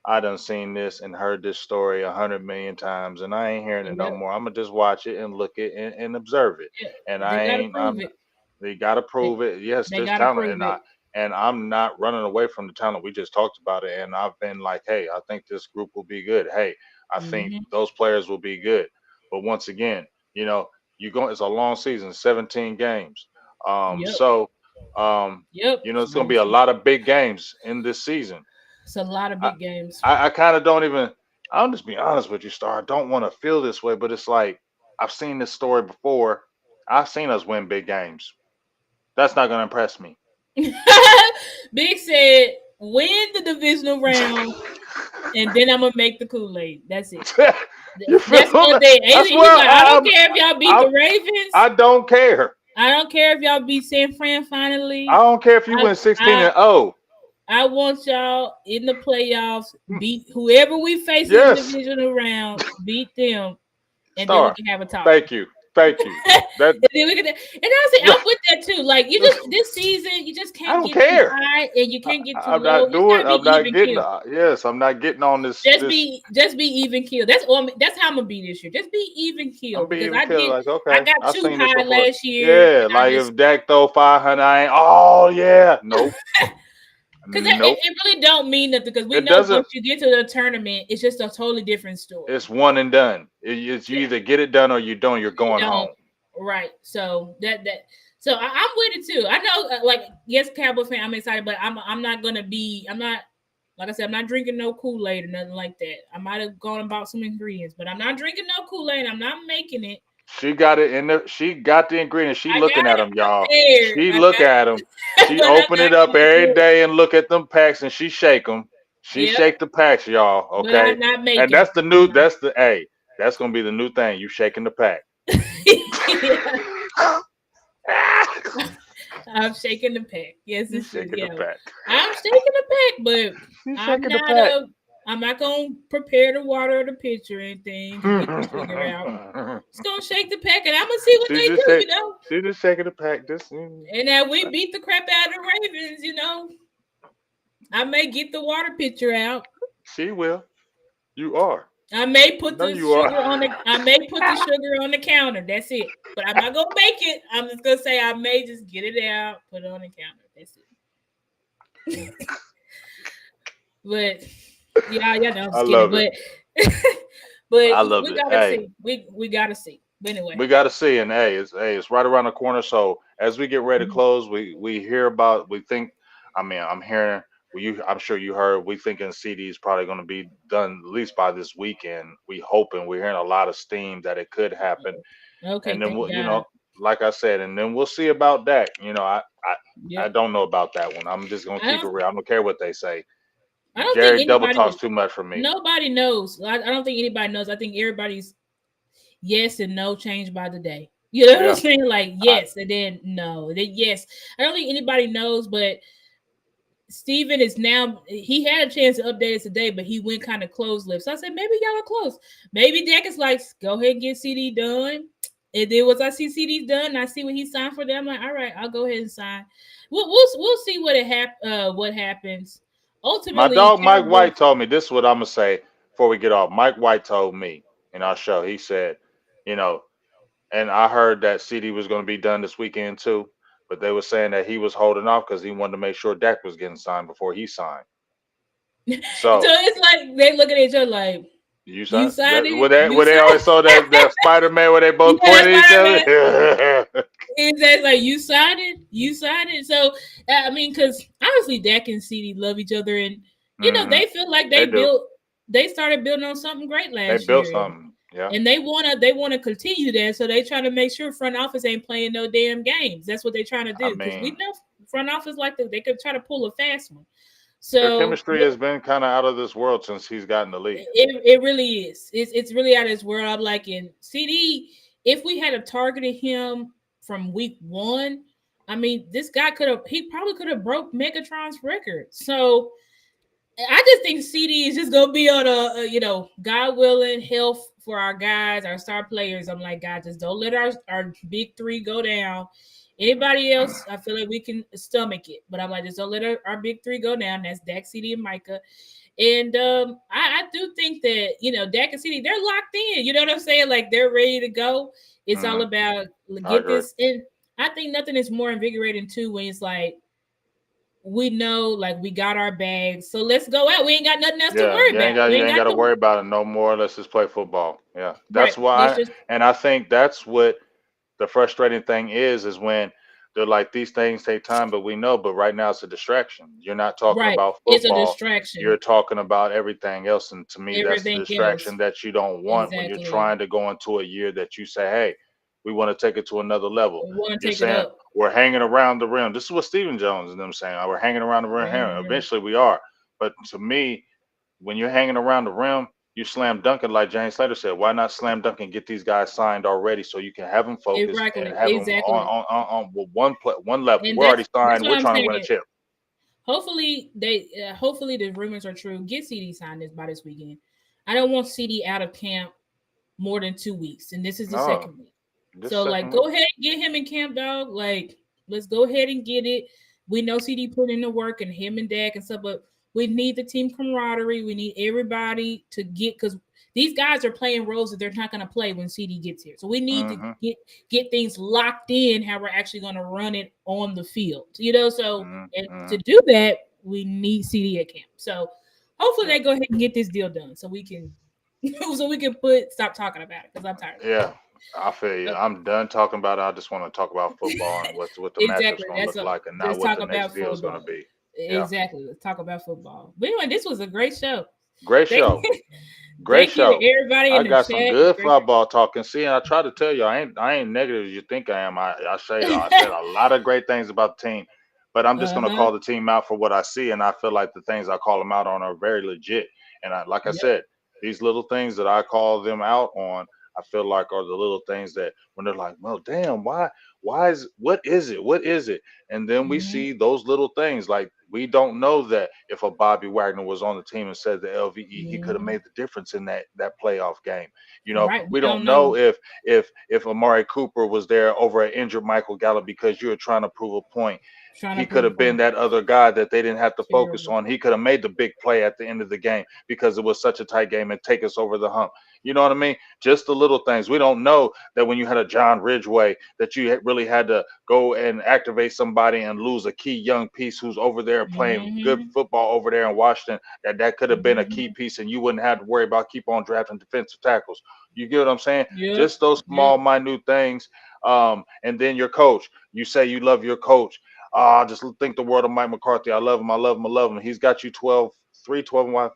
I done seen this and heard this story 100 million times, and I ain't hearing it no Yep. more. I'm gonna just watch it and look it and observe it. Yep. And They I gotta ain't. prove it. They gotta They, prove it. Yes, they there's gotta talent, prove it. and I'm not running away from the talent. We just talked about it, and I've been like, hey, I think this group will be good. Hey, I think Mm-hmm. those players will be good. But once again, you know, you go. It's a long season, 17 games. Yep. So, Yep. it's gonna be a lot of big games in this season. It's a lot of I, big games. I kind of don't even. I'm just being honest with you, Star. I don't want to feel this way, but it's like I've seen this story before. I've seen us win big games. That's not gonna impress me. Big said, win the divisional round, and then I'm gonna make the Kool-Aid. That's it. You That's feel one me? thing. That's He's where like, I don't care if y'all beat I the Ravens. I don't care. I don't care if y'all beat San Fran I finally. don't care if you I win 16 I and 0. I want y'all in the playoffs. Beat whoever we face in the Yes, divisional round. Beat them, and then we Star. can have a talk. Thank you. Thank you. And That then we can, and honestly, I'm with that too. Like this season, you just I can't don't get too care. high and you can't get too I'm low. not It's doing. gotta be I'm not even getting. kill. Yes, I'm not getting on this. This. Just be even kill. That's how I'm gonna be this year. Just be even kill I'm being because even killed. Like, I okay, got I've too seen this high before. last year, Yeah, and I like just if Dak throw 500, I ain't. Oh yeah, nope, because nope. it really don't mean nothing because we It know doesn't. once you get to the tournament, it's just a totally different story. It's one and done. It's you Yeah, either get it done or you don't. You're you going don't home. right. So so I'm with it too. I know, like yes, Cowboy fan, I'm excited, but I'm not gonna be. I'm not like I said, I'm not drinking no Kool-Aid or nothing like that. I might have gone and bought some ingredients, but I'm not drinking no Kool-Aid. I'm not making it. She got it in there. She got the ingredients. She I looking got at it them, y'all. prepared. She I look at them. got She but I'm open not it up gonna every do it. day and look at them packs, and she shake them. She Yep, shake the packs, y'all. but Okay, I'm not and making that's the new. That's the hey. That's gonna be the new thing. You shaking the pack. it. Yeah, I'm shaking the pack. Yes, You it's true. shaking the Yeah, pack. I'm shaking the pack, but You I'm shaking the not pack. a. I'm not gonna prepare the water or the pitcher or anything to get the sugar out. Just gonna shake the pack, and I'm gonna see what she they just do. shake. She just shaking the pack. This. And that we beat the crap out of the Ravens. I may get the water pitcher out. She will. You are. I may You put know the you are. sugar on the. I may put the sugar on the counter. That's it. But I'm not gonna make it. I'm just gonna say I may just get it out, put it on the counter. That's it. But yeah, no, I'm I just kidding. love it. But but I love we it. gotta Hey, see. We gotta see. But anyway. we got to see, and it's right around the corner. So as we get ready to Mhm. close, we hear about. We think. I mean, I'm hearing. Well, I'm sure you heard. We thinking CD is probably going to be done at least by this weekend. We hoping. We're hearing a lot of steam that it could happen, Okay, and then thank we'll, God. like I said, and then we'll see about that. I Yep. don't know about that one. I'm just gonna I keep it don't real. I don't care what they say. I don't think Jerry double anybody talks too much for me. nobody knows. I don't think anybody knows. I think everybody's yes and no change by the day. You know what I'm Yeah, saying? Like I, yes and then no. Then yes. I don't think anybody knows, but Steven is now he had a chance to update us today, but he went kind of closed lips. So I said maybe y'all are close. Maybe Dak is like, go ahead and get CD done. And then once I see CD's done, and I see what he signed for them. I'm like, all right, I'll go ahead and sign. We'll see what happens. My Ultimately, dog Mike Cowboys. White told me this is what I'm gonna say before we get off. Mike White told me in our show. He said, you know, and I heard that CD was going to be done this weekend too, but they were saying that he was holding off because he wanted to make sure Dak was getting signed before he signed. So So it's like they look at each other like, you you signed signed that it, where you they always signed. saw that Spider Man where they both Yeah, that's pointed at each Spider Man. other. It's like you signed it. So I mean, because honestly, Dak and CD love each other, and Hmm. they feel like They do. they started building on something great They last built year, and something. Yeah. they wanna continue that. So they trying to make sure front office ain't playing no damn games. That's what they trying to I do because we mean, know front office they could try to pull a fast one. their So chemistry has been kind of out of this world since he's gotten the league. it really is. It's really out of this world. I'm like in CD. If we had targeted him from week one, I mean, this guy he probably could have broke Megatron's record. So I just think CD is just gonna be on God willing, health for our guys, our star players. I'm like, God, just don't let our big three go down. Anybody else, I feel like we can stomach it, but I'm like, just don't let our big three go down. That's Dak, CD, and Micah. And I do think that Dak and CD, they're locked in. You know what I'm saying? Like they're ready to go. It's all Hmm. about I get agree. this. And I think nothing is more invigorating too when it's like we know like we got our bags, so let's go out. We ain't got nothing else to Yeah, worry about. We you ain't ain't got got to to worry about it no more. Let's just play football. Yeah, right. that's Let's why, just and I think that's what the frustrating thing is when they're like these things take time, but we know. But right now it's a distraction. You're not talking right. about It's a football. You're distraction. talking about everything else, and to me, that's the Everything else, distraction that you don't want when you're exactly. trying to go into a year that you say, "Hey, we want to take it to another level." We want to You're take it saying up. we're hanging around the rim. This is what Stephen Jones and them saying. We're hanging around the rim. Right, Here, right. eventually, we are. But to me, when you're hanging around the rim, you slam dunking like James Slater said. Why not slam dunk and get these guys signed already so you can have them focused and Exactly, have them exactly. on one level. And We're already that's signed. what We're I'm trying to win a saying. chip. Hopefully the rumors are true. Get CD signed by this weekend. I don't want CD out of camp more than 2 weeks, and this is the No, second week. this So like, second go week. ahead and get him in camp, dog. Like, let's go ahead and get it. We know CD put in the work and him and Dak and stuff, but we need the team camaraderie. We need everybody to get because these guys are playing roles that they're not going to play when CD gets here. So we need to Mm-hmm. get things locked in how we're actually going to run it on the field. So and Mm-hmm. to do that, we need CD at camp. So hopefully Yeah. they go ahead and get this deal done so we can stop talking about it because I'm tired of Yeah. I feel you. it. I'm done talking about it. I just want to talk about football and what the matchup's Exactly. going to That's look a like and not just what talk the next about deal is going to football. be. Yeah. Exactly. Let's talk about football. But anyway, this was a great show. Great Thank show. Great thank you show. to everybody I in the got some chat. good Great football talking. See, and I try to tell you, I ain't negative as you think I am. I said a lot of great things about the team, but I'm just gonna uh-huh. call the team out for what I see, and I feel like the things I call them out on are very legit. And like I Yep. said, these little things that I call them out on, I feel like are the little things that when they're like, well, damn, why is what is it? And then we Hmm. see those little things like we don't know that if a Bobby Wagner was on the team and said the LVE, he could have Hmm. made the difference in that playoff game. Right. We We don't don't know. know if Amari Cooper was there over an injured Michael Gallup because you were trying to prove a point. Trying to He could prove a have been point. that other guy that they didn't have to focus Terrible. on. He could have made the big play at the end of the game because it was such a tight game and take us over the hump. You know what I mean? Just the little things. We don't know that when you had a John Ridgeway that you really had to go and activate somebody and lose a key young piece who's over there playing good Hmm. football over there in Washington. That could have been a key Hmm. piece and you wouldn't have to worry about keep on drafting defensive tackles. You get what I'm saying? Yep. Just those Yep. small, minute things. And then your coach. You say you love your coach. Just think the world of Mike McCarthy. I love him. I love him. I love him. He's got you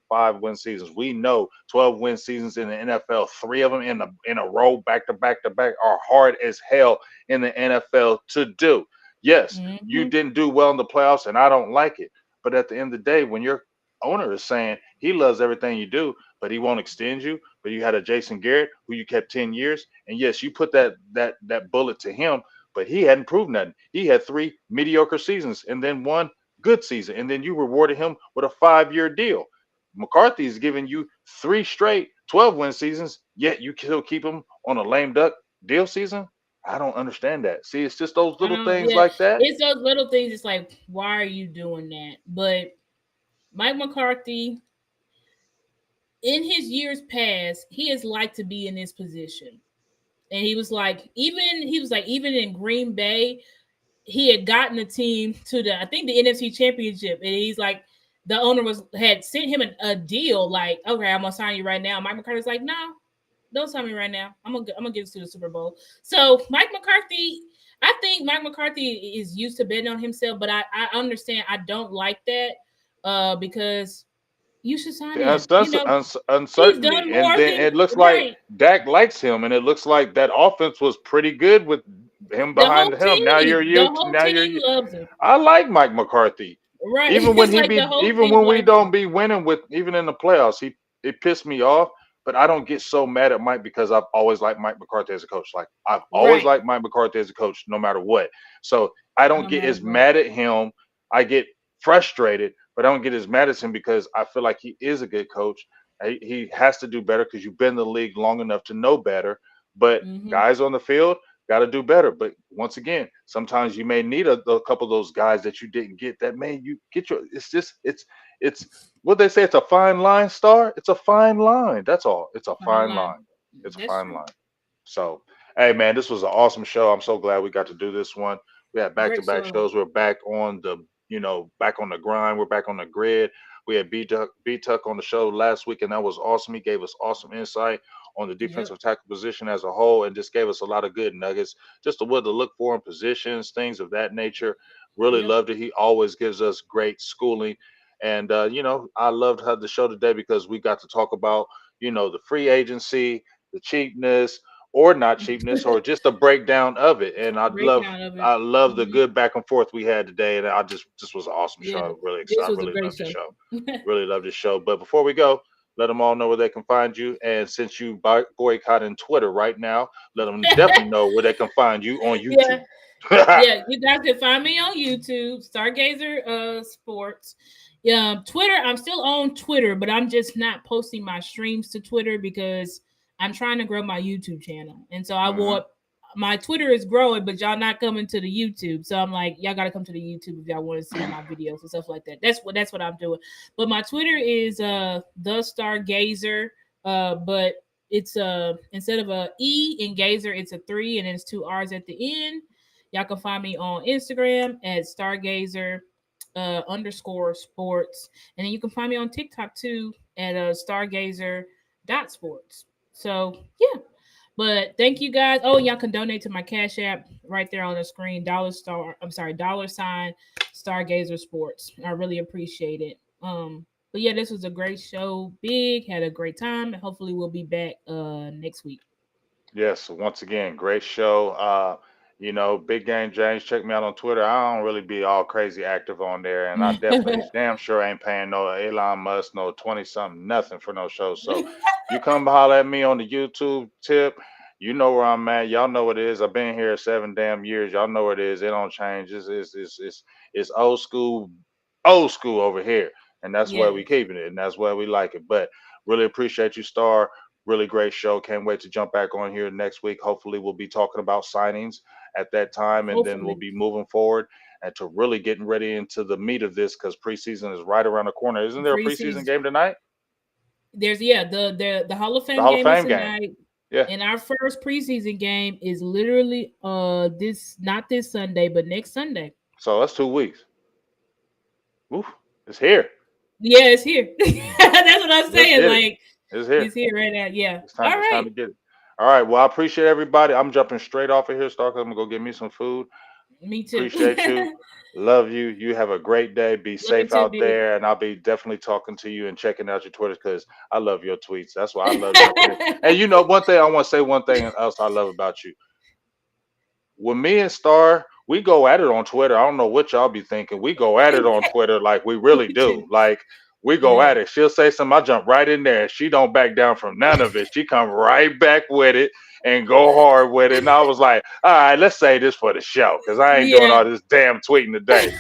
5 win seasons. We know 12 win seasons in the NFL, three of them in a row, back to back to back, are hard as hell in the NFL to do. Yes, you Hmm. didn't do well in the playoffs, and I don't like it. But at the end of the day, when your owner is saying he loves everything you do, but he won't extend you, but you had a Jason Garrett who you kept 10 years, and yes, you put that bullet to him, but he hadn't proved nothing. He had three mediocre seasons and then one good season, and then you rewarded him with a 5-year deal. McCarthy's giving you three straight 12 win seasons, yet you still keep him on a lame duck deal season. I don't understand that. See, it's just those I little don't. things Yeah, like that. it's those little things. It's like, why are you doing that? But Mike McCarthy, in his years past, he has liked to be in this position, and he was like even in Green Bay, he had gotten the team to the I think the NFC Championship, and he's like the owner had sent him a deal like, okay, I'm gonna sign you right now. Mike McCarthy's like, no, don't sign me right now. I'm gonna get us to the Super Bowl. So Mike McCarthy, I think Mike McCarthy is used to betting on himself, but I understand I don't like that because you should sign The him. He's uncertainty, done and more then than it looks like right. Dak likes him, and it looks like that offense was pretty good with him The behind whole him. Now you're team, the you. whole Now you're team you. loves him. I like Mike McCarthy. Right. Even when It's he like the be, whole even team when we likes don't him. be winning with, even in the playoffs, he it pissed me off. But I don't get so mad at Mike because I've always liked Mike McCarthy as a coach. Like I've always Right. liked Mike McCarthy as a coach, no matter what. So I don't No get matter as what. mad at him. I get frustrated, but I don't get as mad at him because I feel like he is a good coach. He has to do better because you've been in the league long enough to know better. But Hmm. guys on the field got to do better. But once again, sometimes you may need a couple of those guys that you didn't get that made you get your. It's just it's what they say. It's a fine line, Star. It's a fine line. That's all. It's a Fine fine line. line. It's a That's fine true. line. So, hey man, this was an awesome show. I'm so glad we got to do this one. We had back to Great back show. shows. We're back on the back on the grind. We're back on the grid. We had B Tuck on the show last week, and that was awesome. He gave us awesome insight on the Yep. defensive tackle position as a whole, and just gave us a lot of good nuggets, just to what to look for in positions, things of that nature. Really Yep. loved it. He always gives us great schooling, and I loved how the show today because we got to talk about the free agency, the cheapness or not cheapness, or just a breakdown of it. And Breakdown of it. I love the Hmm. good back and forth we had today, and I just was an awesome show. Yeah. I'm really This excited. I was a really great love the show. show. Really love this show. But before we go, let them all know where they can find you. And since you boycotting Twitter right now, let them definitely know where they can find you on YouTube. Yeah. Yeah, you guys can find me on YouTube, Stargazer Sports. Yeah, Twitter. I'm still on Twitter, but I'm just not posting my streams to Twitter because I'm trying to grow my YouTube channel, and so I Hmm. want my Twitter is growing, but y'all not coming to the YouTube. So I'm like, y'all got to come to the YouTube if y'all want to see my videos and stuff like that. That's what I'm doing. But my Twitter is the Stargazer, but it's instead of a E in Gazer, it's a 3 and then it's 2 R's at the end. Y'all can find me on Instagram at Stargazer underscore sports. And then you can find me on TikTok too at Stargazer dot sports. So yeah. But thank you guys. Oh, y'all can donate to my Cash App right there on the screen. $sign Stargazer Sports. I really appreciate it. But yeah, this was a great show. Big had a great time. Hopefully we'll be back next week. Yes, once again, great show. Big Game James, check me out on Twitter. I don't really be all crazy active on there, and I definitely damn sure ain't paying no Elon Musk no 20 something nothing for no show. So you come holler at me on the YouTube tip. You know where I'm at. Y'all know what it is. I've been here 7 damn years. Y'all know what it is. It don't change. It's old school over here, and that's why we Yes, keeping it, and that's why we like it. But really appreciate you, Star. Really great show. Can't wait to jump back on here next week. Hopefully, we'll be talking about signings at that time, and then we'll hopefully. be moving forward and to really getting ready into the meat of this because preseason is right around the corner. Isn't there a preseason Preseason. game tonight? There's yeah, the Hall of The Fame Hall of game is Fame game. tonight. Yeah. And our first preseason game is literally this not this Sunday, but next Sunday. So that's 2 weeks. Oof, it's here. Yeah, it's here. That's what I'm Let's saying. get it. Like It's here. it's here right now. Yeah. It's All time. It's time right. to get it. All right. Well, I appreciate everybody. I'm jumping straight off of here, Star. 'Cause I'm gonna go get me some food. Me too. Appreciate you. Love you. You have a great day. Be Love you safe too, out big. there. And I'll be definitely talking to you and checking out your Twitter because I love your tweets. That's why I love jumping in. And one thing I want to say, one thing else I love about you. When me and Star, we go at it on Twitter. I don't know what y'all be thinking. We go at it on Twitter like we really Me too. do. Like we go Yeah. at it. She'll say something, I jump right in there. She don't back down from none of it. She come right back with it and go hard with it. And I was like, all right, let's say this for the show because I ain't doing Yeah. all this damn tweeting today.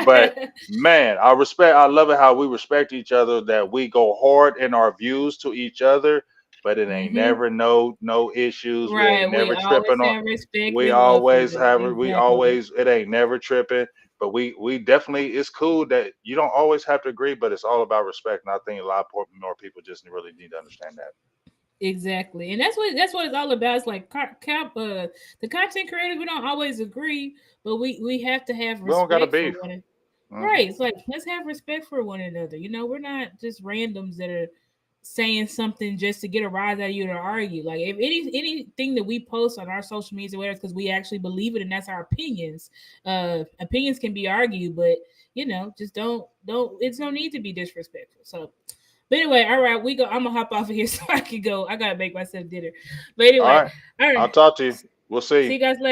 But man, I love it how we respect each other, that we go hard in our views to each other but it ain't never no issues. We Right. ain't We never always tripping on. have respect. We We love always people. have it. We Exactly. always it ain't never tripping. But we definitely it's cool that you don't always have to agree, but it's all about respect. And I think a lot more people just really need to understand that. Exactly. And that's what it's all about. It's like the content creators, we don't always agree, but we have to have We don't got to respect for beef. one another. Hmm. Right. It's like let's have respect for one another. We're not just randoms that are saying something just to get a rise out of you to argue. Like if anything that we post on our social media, whether it's because we actually believe it and that's our opinions. Opinions can be argued, but just don't it's no need to be disrespectful. So but anyway, all right, we go. I'm gonna hop off of here so I can go. I gotta make myself dinner. But All anyway, right. all right. I'll talk to you. We'll See see. you guys later.